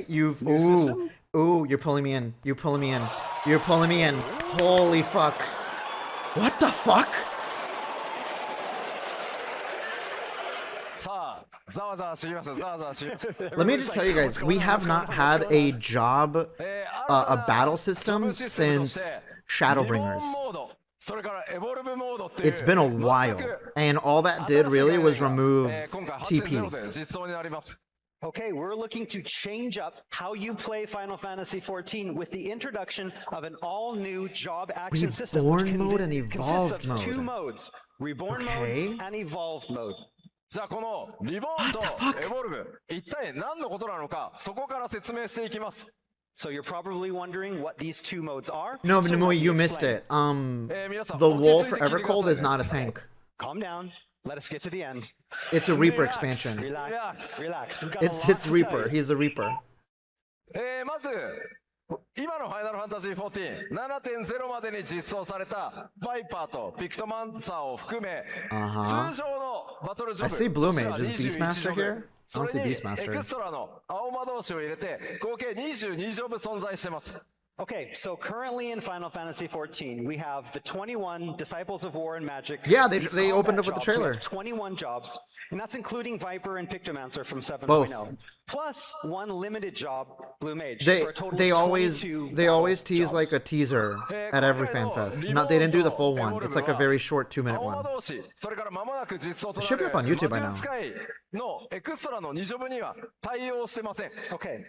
You've you're pulling me in. You're pulling me in. You're pulling me in. Holy fuck. What the fuck? さあざわざわしてきますざわざわしてきます Let me just tell you guys, we have not had a job, a battle system since SHADOWBRINGERS. リボンモードそれからエボルブモードっていう It's been a while, and all that did really was remove 今回 TP. 8.0で実装になります。 Okay, we're looking to change up how you play Final Fantasy XIV with the introduction of an all-new job action system. which Reborn mode and consists evolved of two mode. modes, Reborn Okay. mode and Evolved mode. じゃあこのリボンと What the fuck? エボルブ一体何のことなのかそこから説明していきます。 So you're probably wondering what these two modes are. No, so but let me you missed explain. it. 皆さん The 落ち wall 着い for て聞いてくださいね EVERCOLD is not a tank. Calm down. Let us get to the end. It's a Reaper Relax. expansion. Relax. Relax. We've got a It's lot to tell Reaper. you. He's a Reaper. まず今のファイナルファンタジー14 7.0 までに実装されたバイパーとピクトマンサーを含め、 Uh-huh. 通常のバトルジョ I ブ see Blue Mage. そしては Is 21ジ Beastmaster ョブ here? I そ don't see れに Beastmaster. エクストラの青魔導士を入れて合計22ジョブ存在してます。 Okay, so currently in Final Fantasy XIV, we have the 21 Disciples of War and Magic. Yeah, These they opened combat up with the jobs. We trailer. have 21 jobs, and that's including Viper and Pictomancer from 7.0. Both. Plus one limited job, Blue Mage. They for a total they of always 22 they always battle tease jobs. like a teaser at every FanFest. Not they didn't do the full one. It's like a very short 2-minute 青魔 one. 導士それから間もなく実装と It な should be る up on YouTube by 魔 now. 術使いのエクストラの2ジョブには対応してません。 Okay.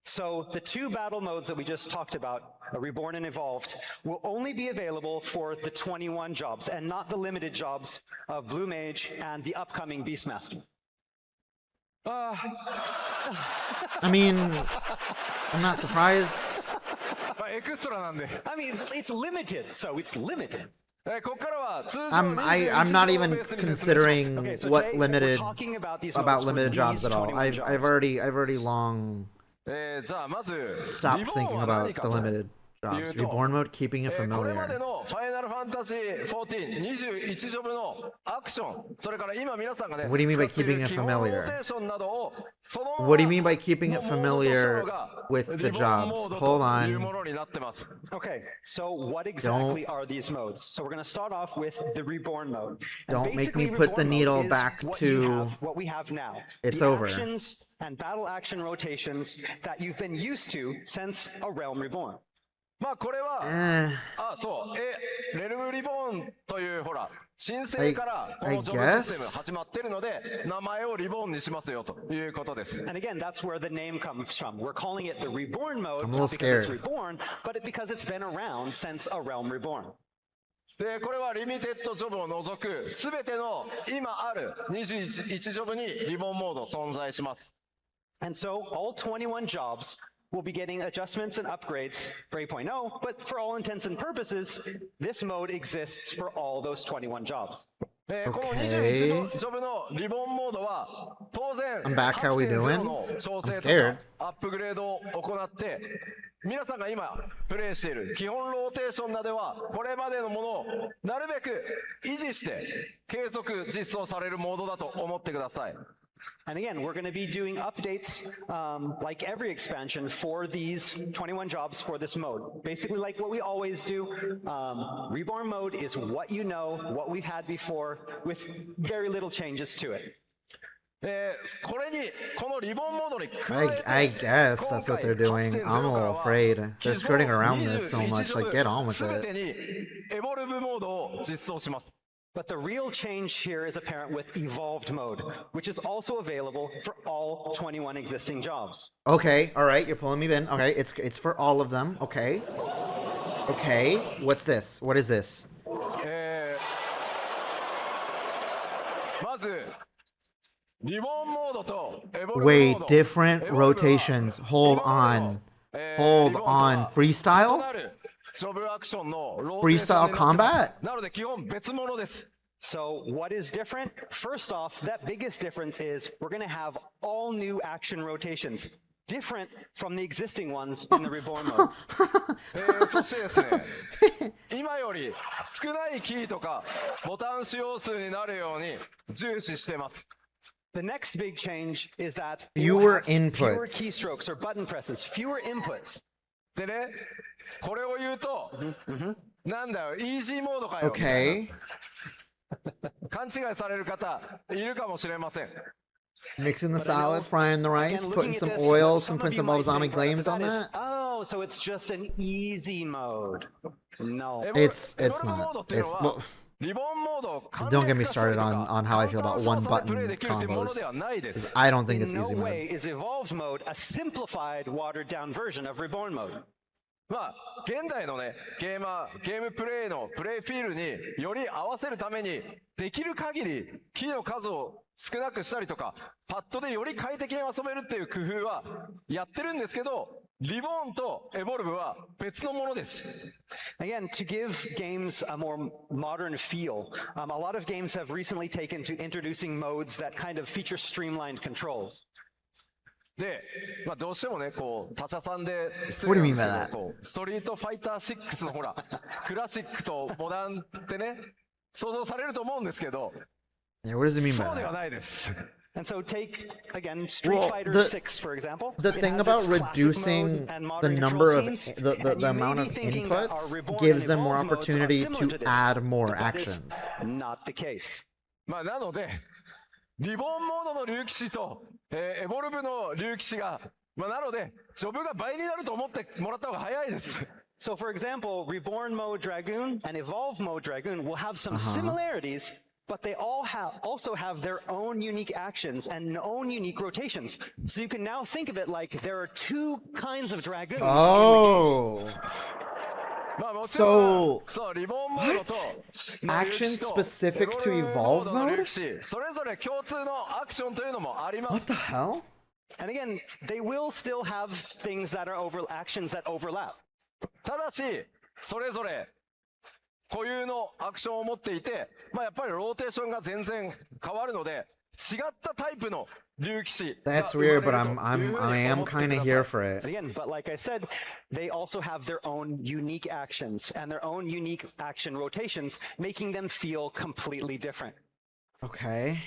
So the two battle modes that we just talked about, Reborn and Evolved, will only be available for the 21 jobs and not the limited jobs of Blue Mage and the upcoming Beastmaster. I mean, I'm not surprised. まあエクストラなんで I mean, it's limited, so it's limited. ここからは通常 I'm not even ベースに説明します considering Okay, so what today we're limited talking about these about modes for limited jobs these at all. 21 I've jobs. already long じゃあまず stopped リボン thinking は about 何 the かと limited jobs. Reborn mode, keeping it これまで familiar. のファイナルファンタジー1421ジョブのアクション、それから今皆さんがね What do you mean by 使っている keeping it 基本ロ familiar? ーテーションなどをそのまま What do you mean by keeping it のモードとしたの familiar が with the リボン jobs? モード Hold という on. ものになってます。 Okay, so what exactly are these modes? So we're going to start off with the Reborn mode. And Don't make basically, me put the Reborn needle mode is back what to you have, what we have now. it's the over. actions and battle action rotations that you've been used to since A Realm Reborn. まあこれは Eh, そうレルムリボーンというほら申請からこ I のジョブ guess システム始まってるので名前をリボーンにしますよということです。 And again, that's where the name comes from. We're calling it the Reborn mode, I'm a little not because it's scared. reborn, but because it's been around since A Realm Reborn. でこれはリミテッドジョブを除くすべての今ある21ジョブにリボンモード存在します。 And so all 21 jobs will be getting adjustments and upgrades for 8.0, but for all intents and purposes, this mode exists for all those 21 jobs. この21ジョブのリボンモードは当然 I'm back. How we doing? 8.0の調 I'm 整 scared. とかアップグレードを行って皆さんが今プレイしている基本ローテーションなどはこれまでのものをなるべく維持して継続実装されるモードだと思ってください。 And again, we're going to be doing updates like every expansion for these 21 jobs for this mode. Basically like what we always do. Reborn mode is what you know, what we've had before, with very little changes to it. これにこのリボンモードに加 I えて guess that's what they're doing. I'm a little afraid. They're skirting around this so much. Like, get on with すべて it. にエボルブモードを実装します。 But the real change here is apparent with Evolved mode, which is also available for all 21 existing jobs. Okay, all right. You're pulling me in. Okay, it's for all of them. Okay. Okay. What's this? What is this? まずリボンモードとエボルブモー Wait, ド different エボルブは rotations. Hold on. Hold リボンと on. は Freestyle? 異なるジョブアクションのローテーショ Freestyle ンになってます combat? なので基本別物です。 So what is different? First off, that biggest difference is we're going to have all new action rotations, different from the existing ones in the Reborn mode. そしてですね今より少ないキーとかボタン使用数になるように重視してます。 The next big change is that Fewer we'll have fewer inputs. keystrokes or button presses, fewer inputs. でねこれを言うとなんだよイージーモードかよみたい Okay. な勘違いされる方いるかもしれません。 Mixing the salad, frying the rice, Again, putting looking at some this, oil, what some of Prince you of might Balsamic think right Glaze off on the bat is, that? oh, so it's just an easy mode. No. It's エボルブモー not. ドっていうの It's は well, リボンモードを簡 don't 略 get me 化したり started と on か how I feel 簡 about 単 one 操作でプレイ button できるっていうもの combos. ではないです I don't think it's In no easy way mode. is Evolved mode a simplified, watered down version of Reborn mode. まあ現代のねゲームプレイのプレイフィールにより合わせるためにできる限りキーの数を少なくしたりとかパッドでより快適に遊べるっていう工夫はやってるんですけどリボーンとエボルブは別のものです。 Again, to give games a more modern feel, a lot of games have recently taken to introducing modes that kind of feature streamlined controls. で、まあ、どうしてもねこう他社さんで失 What do 礼 you なん mean ですけ by どこうストリートファイター6のほらクラシックとモダンってね想像されると思うんですけど Yeah, what does it mean そ by うでは that? ないです。 And so take, again, Street Well, Fighter the- 6, for example. The It thing has about its classic reducing mode and the modern number control of schemes, the and you may amount be of thinking that our inputs Reborn gives and them more Evolved modes are opportunity similar to this, add more but that is actions. not the case. まあなのでリボンモードの竜騎士と、エボルブの竜騎士が、まあ、なのでジョブが倍になると思ってもらった方が早いです。 So, for example, Reborn mode Dragoon and Evolve mode Dragoon will have some similarities, but they all also have their own unique actions and own unique rotations. So you can now think of it like there are two kinds of Dragoons. Oh, まあもちろん So- そうリボンモードと What? 竜騎士と Action specific エボルブ to モード Evolve の mode? 竜騎士それぞれ共通のアクションというのもあります。 what the hell? And again, they will still have things that are actions that overlap. ただしそれぞれ固有のアクションを持っていて、まあ、やっぱりローテーションが全然変わるので、違ったタイプの竜騎士が That's 生まれる weird, と but いうふうに I am 思って kind く of だ here さい。 for it. Again, but like I said, they also have their own unique actions and their own unique action rotations, making them feel completely different. Okay.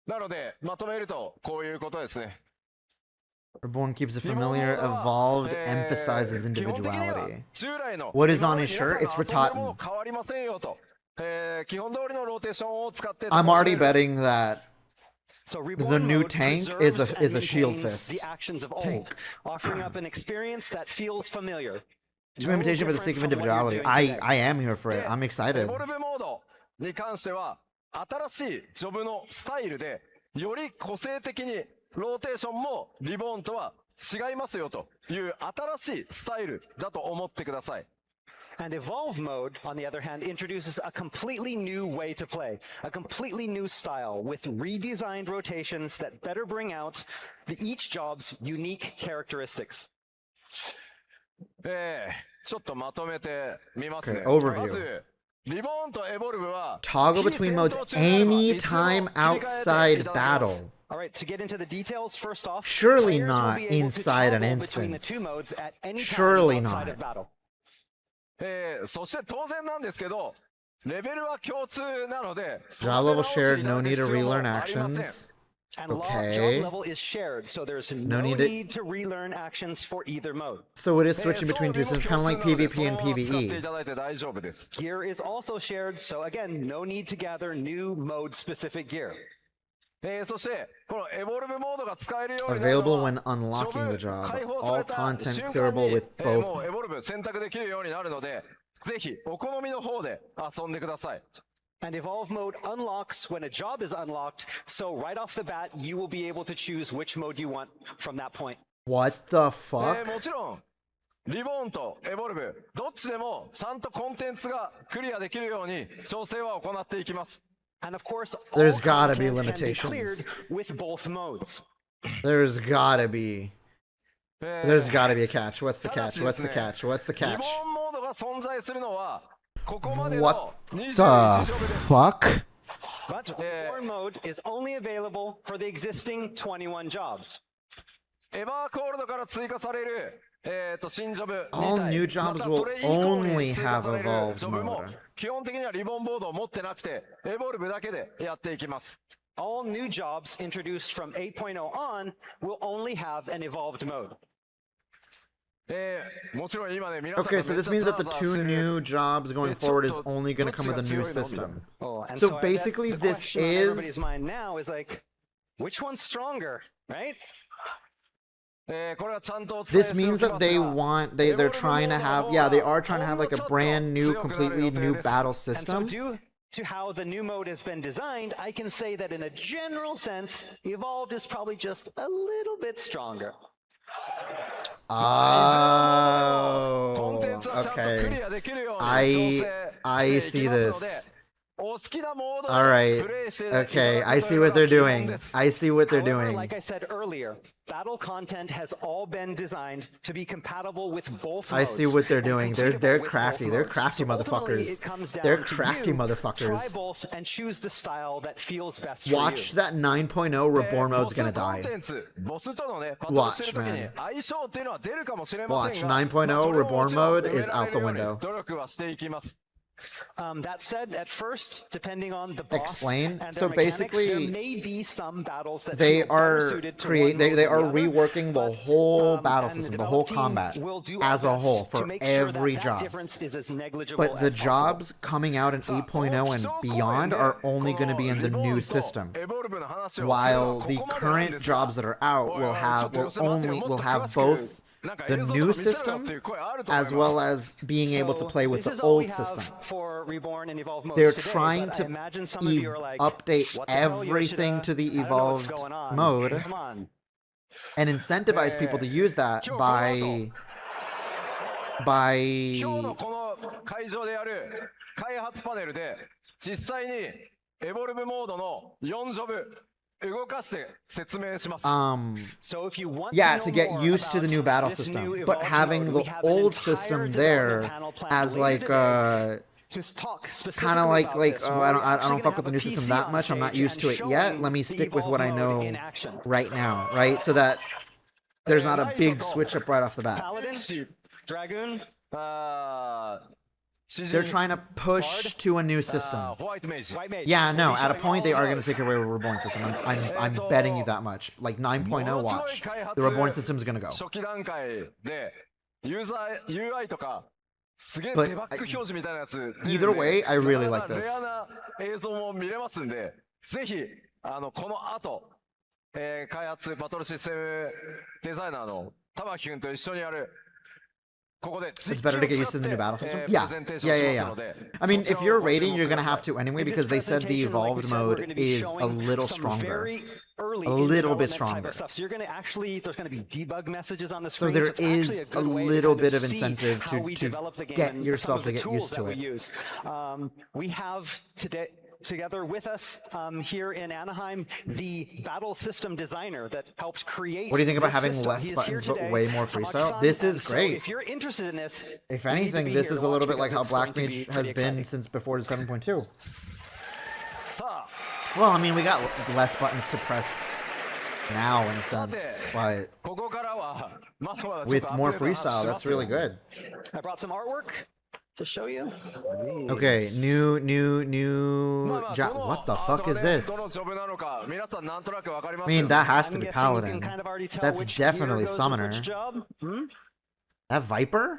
なので、まとめるとこういうことですね。 Reborn keeps it リボンモー familiar, ドは evolved, emphasizes 基本的には individuality. 従来の What is 今 on ま his で皆 shirt? さん It's が遊んでるも Ratatan. の変わりませんよと、基本通りのローテーションを使って I'm 楽しめ already る betting that So the Reborn new mode tank preserves is a and shield maintains fist the actions of tank. old, offering up an experience that feels familiar. to imitation for the sake of different from what you're individuality. doing today. I am here for it. で I'm エ excited. ボルブモードに関しては新しいジョブのスタイルでより個性的にローテーションもリボーンとは違いますよという新しいスタイルだと思ってください。 And Evolve mode, on the other hand, introduces a completely new way to play, a completely new style with redesigned rotations that better bring out each job's unique characteristics. ちょっとまとめてみますね。 Okay, overview. まずリボーンとエボルブは Toggle 非 between 戦 modes 闘中であれば anytime いつでも切り替えてい outside ただけます battle. All right, to get into the details, first off, Surely players will not be able to inside an toggle between the instance. two modes at any time Surely outside not. of battle. そして当然なんですけど、レベルは共通なので、 Job level その手 shared, 直しいただ no く need to 必要も relearn ありません。 actions. And Okay. job level is shared, so there's No no need need, to- to relearn actions for either mode. So it is switching between two systems, kind of like 装備も PvP and 共通なのでそのまま使ってい PvE. ただいて大丈夫です。 Gear is also shared, so again, no need to gather new mode-specific gear. そしてこのエボルブモードが使えるようになるの Available は when unlocking the ジョブ job. 解放さ All れた content 瞬間 clearable に with も both. うエボルブ選択できるようになるので、ぜひお好みの方で遊んでください。 And Evolve mode unlocks when a job is unlocked, so right off the bat, you will be able to choose which mode you want from that point. What the fuck? もちろんリボーンとエボルブどっちでもちゃんとコンテンツがクリアできるように調整は行っていきます。 And of course, There's all gotta be content can be limitations. cleared with both modes. There's gotta be. え There's gotta be a catch. What's the ただ catch? し What's で the すね catch? What's the リ catch? ボーンモードが存在するのはここまで What の21 the ジョブです。 fuck? But Reborn mode is only available for the existing 21 jobs. エバーコールドから追加される新ジョブ2 All 体 new jobs また will それ以降に only 追加 have される evolved ジョブも mode. 基本的にはリボンボードを持ってなくてエボルブだけでやっていきます。 All new jobs introduced from 8.0 on will only have an evolved mode. もちろん今ね皆さんが Okay, so めっ this ちゃ means ザ that the ーザー two してる new jobs going forward is only going to come with a new system. Oh, and So I bet basically the this question on everybody's is- mind now is like, which one's stronger, right? これはちゃんとお伝え This してお means きま that す they が want they're trying to have yeah, they are trying to have like a brand new, completely new battle And so system. due to how the new mode has been designed, I can say that in a general sense, Evolved is probably just a little bit stronger. コン Oh, テンツはちゃんとクリ okay. アできるように I 調整していきますの see で this. お好きなモード All で right. プレイしていただく Okay, と I いう see のが what they're 基本 doing. です I see what they're However, doing. like I said earlier, battle content has all been designed to be compatible with both I modes. see what they're and doing. completable They're with crafty. both They're modes. crafty So ultimately, motherfuckers. it comes down They're to crafty you. Try motherfuckers. both and choose the style that feels best Watch for you. that 9.0 Reborn mode's gonna ボスコン die. テンツボスとのねバトルしてる時に Watch, man. 相性っていうのは出るかもしれませ Watch んが 9.0 まあそれをもちろん Reborn mode 埋め is られ out the るように window. 努力はしていきます。 That said, at first, depending on the boss Explain. and So their mechanics, basically, there may be some battles that They feel better are suited to create one they mode are than the other, reworking the but, whole battle and the system, the whole development team combat will do as our a best whole to for make sure every that job. difference is as negligible But the as possible. jobs coming out in 8.0 and beyond are only going to be in the new system, while the current jobs that are out will have both the new system as well as being able to play with this the is all we old have system. for Reborn and Evolve modes They're today, trying but to I imagine some of you are like, update "What the hell, everything Yoshida? to the I don't know what's evolved going on. mode Come on." and incentivize people to use that 今日 by 今日のこの会場でやる開発パネルで実際にエボルブモードの4ジョブ動かして説明します。 So if you want Yeah, to to know get more used to the new about battle this system, new but evolved having mode, the we have an old entire system development there panel planned as later like today to talk kind of specifically like about like this, oh where I we're don't I actually don't gonna fuck with the have new a system PC that on much. I'm not stage used and to it yet. showing Let me the stick with what I evolved mode know in action. right now, right? So that there's not a big switch up right off the bat. Paladin, Dragoon, あー They're trying to push to a new system. ホワイトメイジ White Mage. Yeah, no. We'll be At a showing point, they all are of going to those. take away the Reborn system. I'm betting you that much. Like 9.0, watch. The Reborn system is going to go. 初期段階でユーザー UI とかすげえ But デバッグ表示みたいなやつ出るんで Either way, I really like レ this. アな映像も見れますんでぜひこの後、開発バトルシステムデザイナーの玉木君と一緒にやる It's better to get used to the new battle system. Yeah. I mean, if you're raiding, you're gonna have to anyway In this because they said the presentation, like we evolved said, we're mode gonna be is a showing little some stronger. very early A in little bit development type stronger. of stuff. So you're gonna actually, there's gonna be debug messages on the So screen. there it's actually is a a good way to little kind bit of see incentive how to we develop the game get and yourself some of to the get tools used that to we it. use. We have today together with us here in Anaheim the battle system designer that helped create. What do you think about this having system. less He is buttons here but today, way more Tamaki-san, freestyle? This is and so great. if you're interested in this, If you need to anything, be this here is to a little watch bit like how because it's going Black to be Mage pretty has been exciting. since before 7.2. さあ Well, I mean, we got less buttons to press now in a sense, but ここからはまだまだちょっ with とアップ more デートの話 freestyle, しま that's すよ really good. I brought some artwork to show you. Okay, new まあまあ What the どの fuck is アートがね this? どのジョブなのか皆さんなんとなくわかります I よ mean, ね that has to I'm be guessing you Paladin. can kind of already tell That's which gear definitely goes with Summoner. which job. That Viper?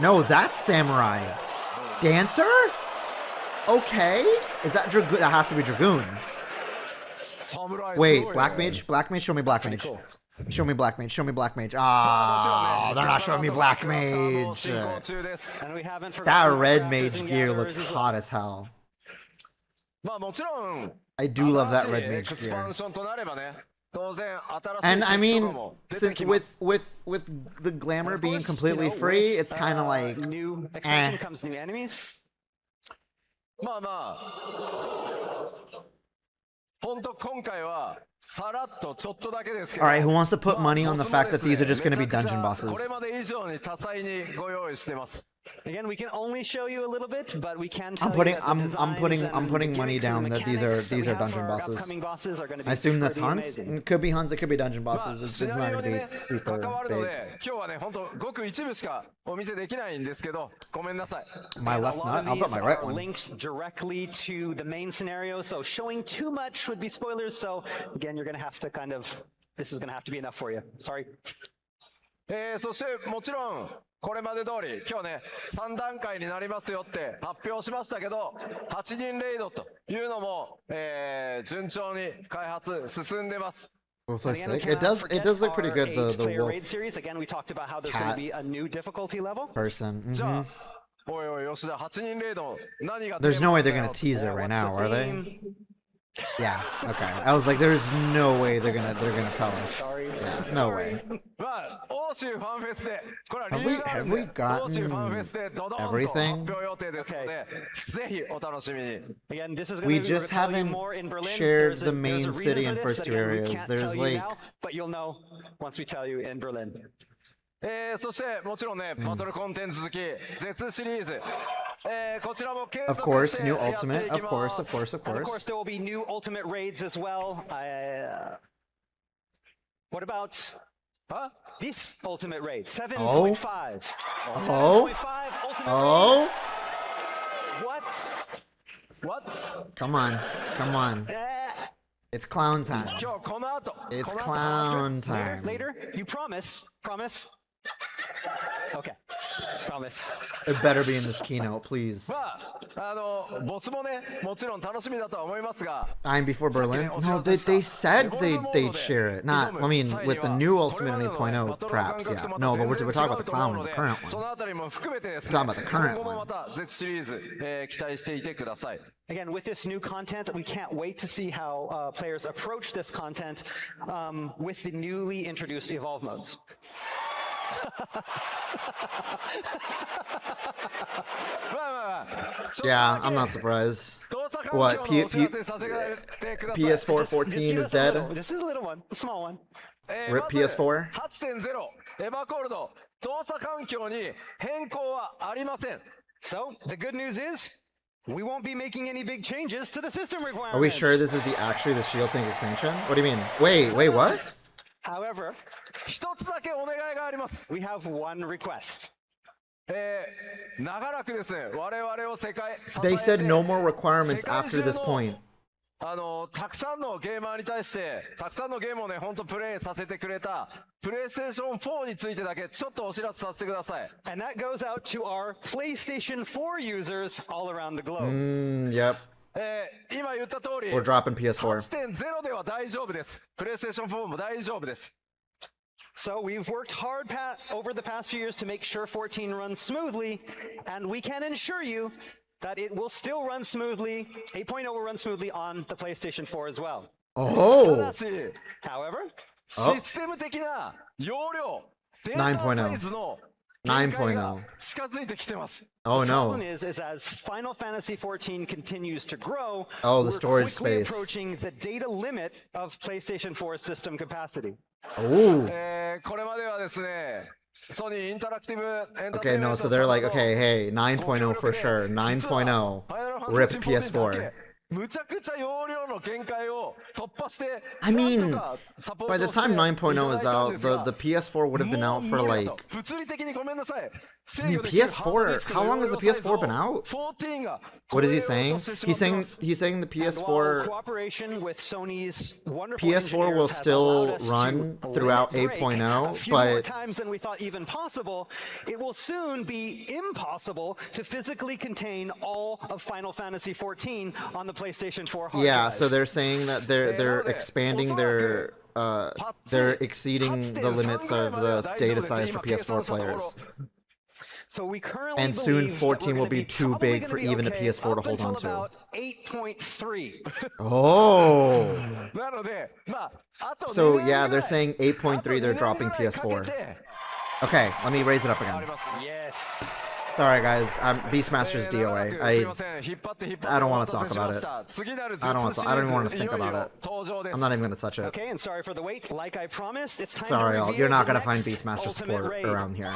No, that's Samurai. Dancer? Okay. Is that Dragoon? That has to be Dragoon. 侍 Wait, すごいね Black Mage? Black Mage? Show me Black Mage. Show me Black Mage. Show me Black Mage. Ah, they're not showing me Black Mage. 進行中です And we haven't forgotten That the red crafters mage and gear gatherers looks as well. hot as hell. まあもちろん I do love that 新 red しいエ mage クスパ gear. ンションとなればね当然新しい And I 敵とか mean, も出て since きます with the glamour Of being course, completely you know, free, with, it's kind of like new expansion eh. comes new enemies. まあまあ本当今回はさらっとちょっとだけですけど All right, who wants to put まあ money on the ボスも fact that です these are just ね going to be めちゃくちゃ dungeon bosses? これまで以上に多彩にご用意してます Again, we can only show you a little bit, but we can tell I'm putting you that the I'm designs putting and I'm putting the money gimmicks and down that these mechanics are we have for dungeon our bosses. upcoming bosses are going to be I assume that's pretty hunts. amazing. It could be hunts. It could be dungeon まあ bosses. It's シナ not リオ going to に be ね super 関わるの big. で今日はね本当ごく一部しかお見せできないんですけどごめんなさい My And a left lot nut. of I'll put these my right are one. linked directly to the main scenario, so showing too much would be spoilers. So again, you're going to have to kind of, this is going to have to be enough for you. Sorry. そしてもちろんこれまで通り今日ね3段階になりますよって発表しましたけど8人レイドというのも、順調に開発進んでます Wolf And looks again, we sick. It cannot does. It forget does look pretty our good. The eight-player raid wolf series. Again, we talked about how there's cat going to be a new difficulty level. person. じゃ Mhm. あおいおい吉田8人レイド何が There's テー no マ way なん they're だ gonna よ tease it Yeah, right what's now, the are they? theme? Yeah. Okay. I was like, there's no way they're gonna tell us. Sorry. Yeah, no way. まあ欧州ファンフェスでこれは Have 理 we 由があるん have we で欧州ファンフェ gotten スでドドンと発 everything? 表予定ですのでぜひお楽しみに Again, this is We going to just tell you haven't more in Berlin. shared There's a- the there's main a reason city for and this first that two again, we areas. can't There's tell you like now, but you'll know once we tell you in Berlin. そしてもちろんねバトルコンテンツ好き絶シリーズこちらも継 of 続 course して new やってい ultimate. き Of ま course. す Of course. Of And of course. course, there will be new ultimate raids as well. What about あ this ultimate raid? 7.5. Oh. 7.5 ultimate Oh, raid. What? What? come on, come on. It's clown time. 今日この後 It's この後 clown time. Later? You promise? Promise? Okay. Promise. It better be in this keynote, please. まあボスもねもちろん楽しみだとは思いますが Time before Berlin? No, they said they'd share it. Not, I mean, with the new Ultimate and 8.0, perhaps, yeah. No, but we're talking about the clown one, the current そ one. のあたりも含めてですね Talking about the current 今後も one. また Z シリーズ、期待していてください Again, with this new content, we can't wait to see how players approach this content with the newly introduced evolve modes. まあまあまあちょっと Yeah, だけ I'm not surprised. 動作 What, 環境のお知らせさせてください。 PS4 14 is dead? This is a little one, a small one. Rip まず PS4? 8.0 エヴァコールド動作環境に変更はありません。 So the good news is we won't be making any big changes to the system requirements. Are we sure this is actually the shield tank expansion? What do you mean? Wait, what? However, 一つだけお願いがあります。 we have one request. 長らくですね、我々を世界支え They て said no more requirements after this point. たくさんのゲーマーに対してたくさんのゲームをね、本当プレイさせてくれたプレイステーション4についてだけちょっとお知らせさせてください。 And that goes out to our PlayStation 4 users all around the globe. Yep. 今言った通り We're dropping PS4. 8.0 では大丈夫です。プレイステーション4も大丈夫です。 So we've worked hard over the past few years to make sure 14 runs smoothly, and we can assure you that it will still run smoothly. 8.0 will run smoothly on the PlayStation 4 as well. た Oh! だし However, システム的な容量データサイズの限界が近づいてきてます。 Oh the problem no. is as Final Fantasy 14 continues to grow, Oh, the we're storage quickly space. approaching the data limit of PlayStation 4's system capacity. Oh. これまではですね、ソニーインタラクティブエンターテ Okay, インメン no, ト so they're like, さんなど okay, hey, 9.0 for sure. 9.0. Rip PS4. むちゃくちゃ容量の限界を突破して I mean, なんとかサポー By ト the して time 9.0 is いただいたん out, ですが the PS4 would have been out for もう無理 like. だと物理的にごめんなさい。 I mean, PS4. How long has the PS4 been out? What is he saying? He's saying the And while PS4 cooperation with Sony's wonderful PS4 will engineers has still allowed us to run let throughout it break 8.0, a few more but times than we thought even possible, it will soon be impossible to physically contain all of Final Fantasy 14 on the PlayStation 4 hard yeah, drive. so they're saying that they're expanding they're exceeding the limits of the data size for PS4 players. So we currently And soon believe that 14 we're will gonna be too probably big gonna for be even a okay PS4 to up hold until on to. about 8.3. Oh. なので、まあ、あと So 2年 yeah, ぐら they're い saying 8.3 they're dropping あと2年ぐらいかけ PS4. て Okay, let me raise it up あ again. ります。 Yes. Sorry guys, Beastmaster's 長ら DOA. くすいません、引っ張って引っ張って I don't お wanna 待た talk せし about ま it. した次なる I don't want 絶 to. シ I リ don't ー want ズ to い think よい about よ it. 登場です I'm not even gonna touch it. Okay, and sorry for the wait. Like I promised, it's time Sorry, to all. reveal You're not the gonna find next Beastmaster ultimate support raid. around here.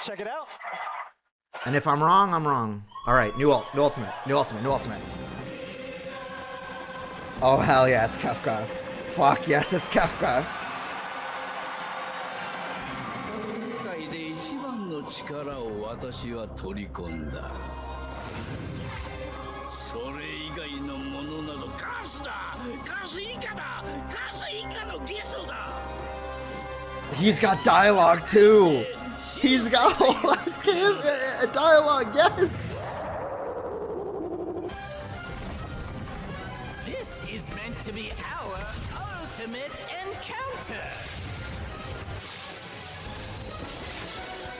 Check it out. And if I'm wrong, I'm wrong. All right, new ultimate. Oh hell yeah, it's Kefka. Fuck yes, it's Kefka. 世界で一番の力を私は取り込んだ。それ以外のものなどカスだ。カス以下だ。カス以下のゲソだ。 He's got dialogue too. He's got whole ass dialogue. Yes. This is meant to be our ultimate encounter.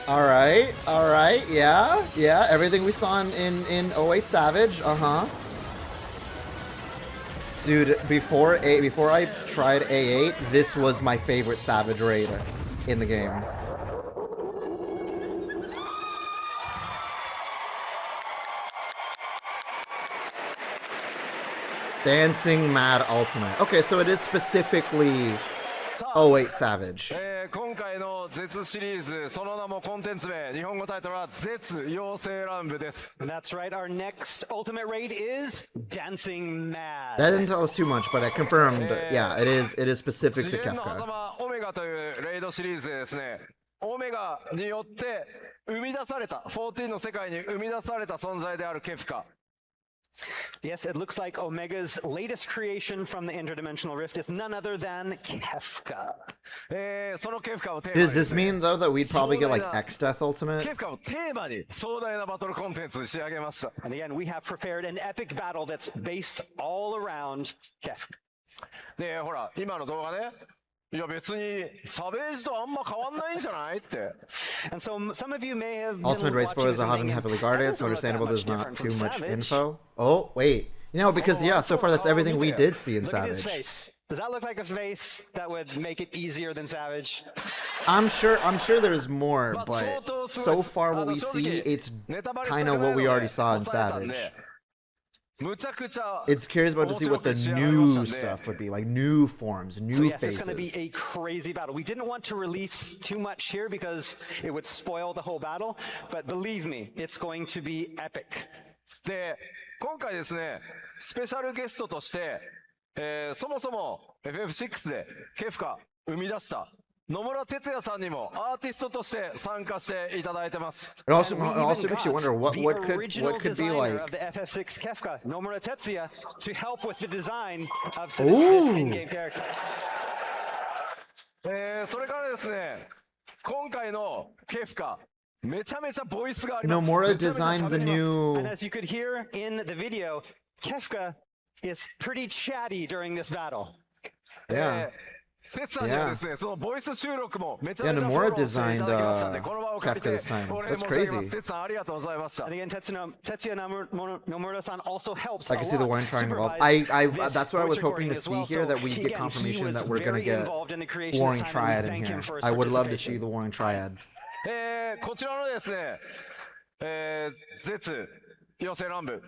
All right. Yeah. Everything we saw in 08 Savage. Dude, before I tried A8, this was my favorite Savage raid in the game. Dancing Mad Ultimate. Okay, so it is specifically 08 Savage. 今回の絶シリーズその名もコンテンツ名日本語タイトルは絶妖精乱舞です And that's right. Our next ultimate raid is Dancing Mad. That didn't tell us too much, but I confirmed. Yeah, it is specific 次 to 元の Kefka. 狭間オメガというレイドシリーズでですねオメガによって生み出された14の世界に生み出された存在であるケフカ Yes, it looks like Omega's latest creation from the interdimensional rift is none other than Kefka. そのケフカをテーマに Does で this すね mean though that we'd probably get like X Death ケ Ultimate? フカをテーマに壮大なバトルコンテンツに仕上げました And again, we have prepared an epic battle that's based all around Kefka. でほら今の動画ねいや別にサベージとあんま変わんないんじゃないって And so some of you may have been Ultimate raid watching spoilers this are and having thinking, heavily "That guarded. It's doesn't look that understandable much there's not different too from much Savage." info. Oh, wait. You know, because yeah, so far that's everything we did see in Look at his Savage. face. Does that look like a face that would make it easier than Savage? I'm sure there's more, but so far what we see, it's kind of what we already saw in Savage. むちゃくちゃ It's curious about to see what the 面白く仕上がりました new んで stuff would be, like new forms, So new yes, it's going to be faces. a crazy battle. We didn't want to release too much here because it would spoil the whole battle, but believe me, it's going to be epic. で、今回ですね、スペシャルゲストとして、そもそも FF6 でケフカ生み出した野村哲也さんにもアーティストとして参加していただいてます。 It also, And we it also even makes you got wonder what the could original be designer like. of the FF6 Kefka, Nomura Tetsuya, to help with the design of this Ooh. in-game character. それからですね、今回のケフカめちゃめちゃボイスがあります。 Nomura めちゃめちゃ designed the 喋ります。 new. And as you could hear in the video, Kefka is pretty chatty during this battle. Yeah. テツさんにはですね、そのボイス収録もめちゃめちゃ Yeah, フォロ Nomura ーしていただきましたんで、 designed, この場を借りて Kefka this time. お礼 That's 申し上げま crazy. す。テツさんありがとうございました。 And again, Tetsuya Nomura-san also helped. I can see the Warring Triangle. That's what I was hoping to see here, that we get confirmation that we're gonna get Warring Triad in here. I would love to see the Warring Triad. こちらのですね、絶予選乱舞、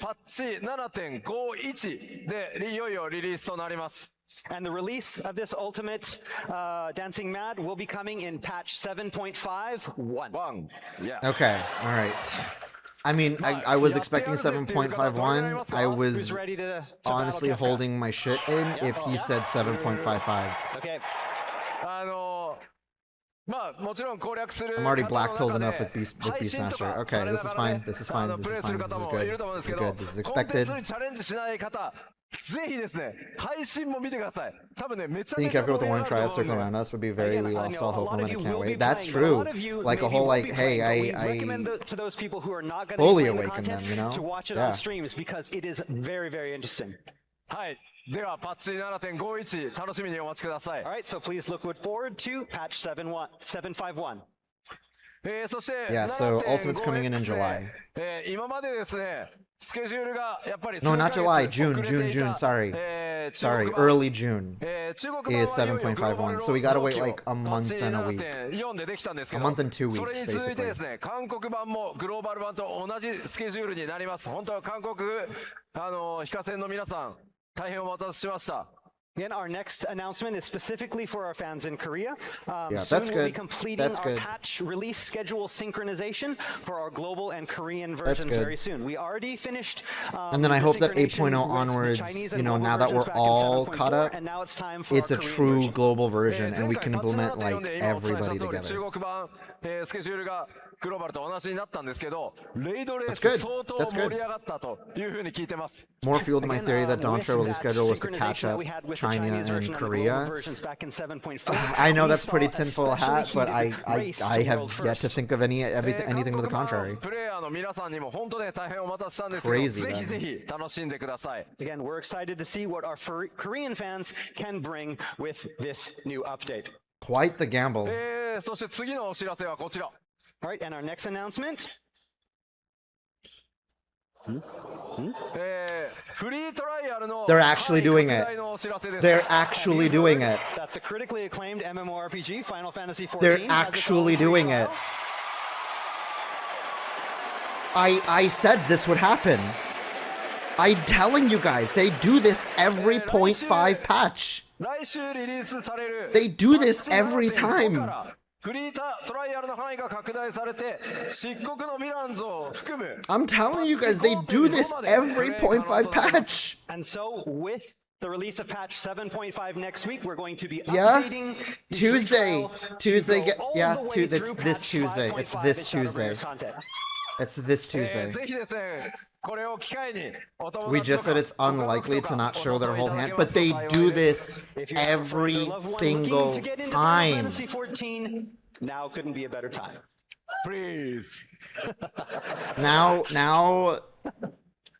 パッチ 7.51 でいよいよリリースとなります。 And the release of this ultimate Dancing Mad will be coming in patch 7.51. One. Yeah. Okay, all right. I mean, I was expecting 7.51. I Who's was ready to honestly battle Kefka? holding my shit in if he said 7.55. Okay. まあもちろん攻略する I'm already 方の black-pilled 中で enough with Beastmaster. 配信とか Okay, され this is ながら fine. ね This is fine. This プレ is イする fine. 方 This is もいる good. と思うんで This す is けど good. This is コンテン expected. ツにチャレンジしない方ぜひですね配信も見てください。多分ねめちゃ Seeing めちゃ Kefka with the 盛り上 Warring がる Triad と思うん circling で around us would be very. Again, We I lost know all a hope lot and of I you can't will be wait. That's playing, but a true. lot of you Like a maybe whole won't like, be hey, playing, but we I recommend to those people who are not going to fully be playing the awaken content them, you know? to watch it Yeah. on streams because it is very, very interesting. はい。ではパッチ 7.51 楽しみにお待ちください All。right, so please look forward to patch 751. そして Yeah, so Ultimate's coming in 7.5X July. 今までですねスケジュールがやっぱり No, not 数ヶ July. 月 June, 遅れて June, い June. た Sorry. 中 Sorry. 国版 Early June 中国版 is はいよいよ 7.51. So we gotta wait like a month and a week. 7.4でできたんですけ A ど month and 2 weeks, それに続いて basically. ですね韓国版もグローバル版と同じスケジュールになります。本当は韓国非課線の皆さん大変お待たせしました。 Again, our next announcement is specifically for our fans in Korea. Yeah, Soon that's we'll be good. completing That's our good. patch release schedule synchronization for our global and Korean That's versions good. very soon. We already finished. And then I the hope that synchronization 8.0 with the onwards, Chinese you and know, global now that versions we're back in all 7.4, caught up, and now it's time for it's our a Korean true version. global version 前 and we 回 can パッチ implement 7.4 like で今お伝えした everybody 通り together. 中国版スケジュールがグローバルと同じになったんですけどレイドレー That's ス good. 相当 That's good. 盛り上がったというふうに聞いてます。 More fuel to my Again, theory that with Dawntrail release that schedule was to catch synchronization that up we had with the China Chinese and version and the global Korea. versions back in 7.4, I know we that's saw pretty a tinfoil hat, but especially heated race I to have world yet to first. think of anything to the 韓 contrary. 国版プレイヤーの皆さんにも本当ね大変お待たせしたんですけど Crazy, ぜひ man. ぜひ楽しんでください。 Again, we're excited to see what our Korean fans can bring with this new update. Quite the gamble. そして次のお知らせはこちら。 All right, and our next announcement. フリートライアルの They're actually doing it. 拡大のお知らせです。 They're actually doing it. That the critically acclaimed MMORPG Final Fantasy XIV They're has its actually own free doing trial. it. I said this would happen. I'm telling you guys, they do this every 0.5 patch. 来週リリースされる They do this every パッチ time. からフリートライアルの範囲が拡大されて漆黒のヴィランズを含む I'm telling you guys, they do this every 0.5 patch. And so, with the release of patch 7.5 next week, we're going to be Yeah. updating the free Tuesday. trial to Tuesday, go get- all yeah, the way Tu- that's through this patch Tuesday. It's 5.5 this in Tuesday. Shadowbringers content. It's this Tuesday. ぜひですねこれを機会にお友 We 達と just か said it's ご家族 unlikely と to か not show お their 誘いい whole ただ hand, け but ますと they 幸い do です this If you have a friend or every loved one single looking to get into Final time. Fantasy XIV, now couldn't be a better time. Please Now,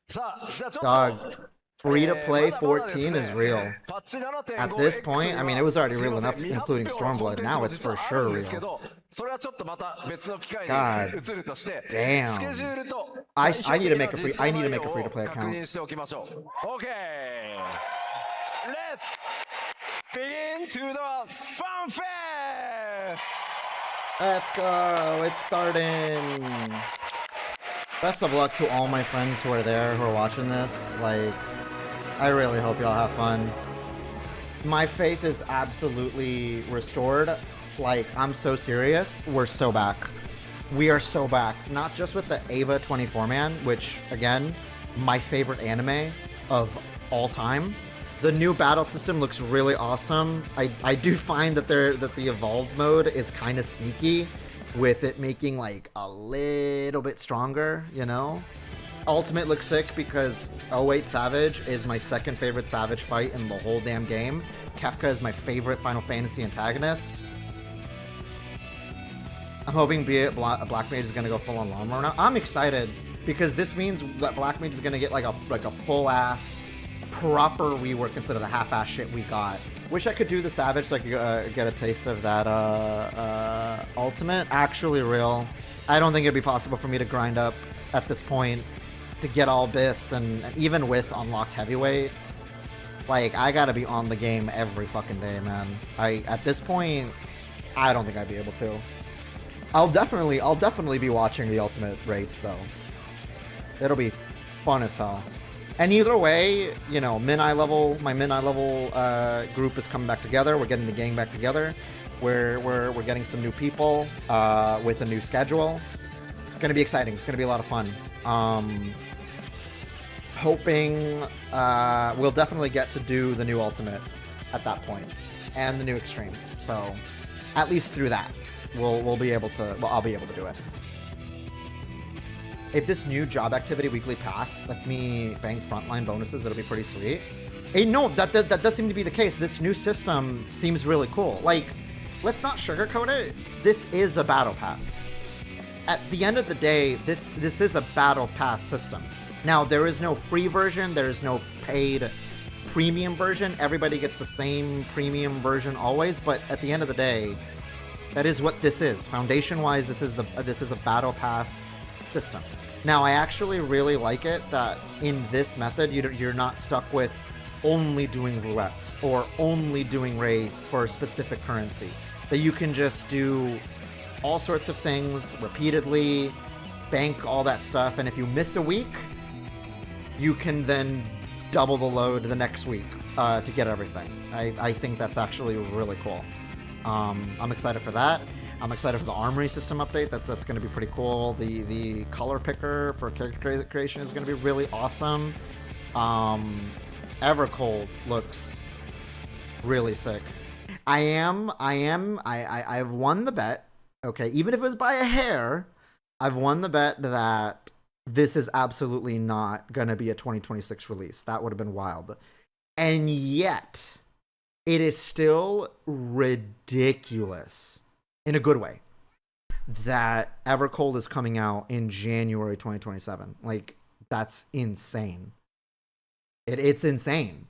さあじゃあちょっと dog, free to play まだまだですね 14 is real. パッチ 7.5X At this point, I mean, it was already real enough, 未発 including 表のコン Stormblood. テンツ Now も it's 実は for ある sure んですけ real. どそれはちょっとまた別の機会 God に移るとして damn. スケジュールと I 代 need 表 to 的 make な a free- 実装 I need to 内 make a 容 free to を play 確 account. 認しておきましょう OK Let's begin to the FanFest Let's go. It's starting. Best of luck to all my friends who are there, who are watching this. Like, I really hope y'all have fun. My faith is absolutely restored. Like, I'm so serious. We're so back. We are so back. Not just with the Eva 24-man, which, again, my favorite anime of all time. The new battle system looks really awesome. I do find that the evolved mode is kind of sneaky, with it making like a little bit stronger, you know? Ultimate looks sick because 08 Savage is my second favorite Savage fight in the whole damn game. Kefka is my favorite Final Fantasy antagonist. I'm hoping Black Mage is gonna go full on Lawnmower now. I'm excited because this means that Black Mage is gonna get like a full ass proper rework instead of the half-ass shit we got. Wish I could do the Savage so I could get a taste of that ultimate. Actually real. I don't think it'd be possible for me to grind up at this point to get all Bis, and even with unlocked heavyweight. Like, I gotta be on the game every fucking day, man. At this point, I don't think I'd be able to. I'll definitely be watching the ultimate rates though. It'll be fun as hell. And either way, you know, my mid-eye level group is coming back together. We're getting the gang back together. We're getting some new people with a new schedule. It's gonna be exciting. It's gonna be a lot of fun. Hoping we'll definitely get to do the new ultimate at that point and the new extreme. So at least through that, we'll be able to. Well, I'll be able to do it. If this new job activity weekly pass lets me bank frontline bonuses, it'll be pretty sweet. Hey, no, that does seem to be the case. This new system seems really cool. Like, let's not sugarcoat it. This is a battle pass. At the end of the day, this is a battle pass system. Now, there is no free version. There is no paid premium version. Everybody gets the same premium version always. But at the end of the day, that is what this is. Foundation-wise, this is a battle pass system. Now, I actually really like it that in this method, you're not stuck with only doing roulettes or only doing raids for a specific currency. That you can just do all sorts of things repeatedly, bank all that stuff, and if you miss a week, you can then double the load the next week to get everything. I think that's actually really cool. I'm excited for that. I'm excited for the Armoury System update. That's going to be pretty cool. The color picker for character creation is going to be really awesome. EVERCOLD looks really sick. I've won the bet. Okay, even if it was by a hair, I've won the bet that this is absolutely not going to be a 2026 release. That would have been wild. And yet, it is still ridiculous, in a good way, that EVERCOLD is coming out in January 2027. Like, that's insane. It's insane.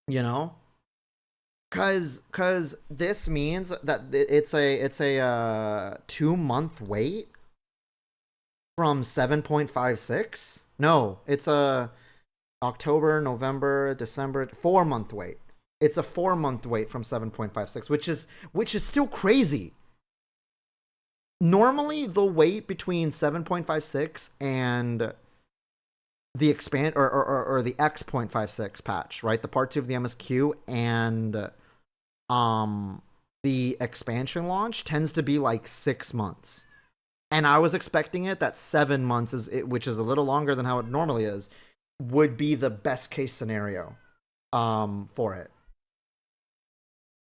You know? Cause this means that it's a 2-month wait from 7.56. No, it's a October, November, December, 4-month wait. It's a 4-month wait from 7.56, which is still crazy. Normally, the wait between 7.56 and the expand or the X.56 patch, right? The part 2 of the MSQ and the expansion launch tends to be like 6 months. And I was expecting it that 7 months which is a little longer than how it normally is, would be the best case scenario for it.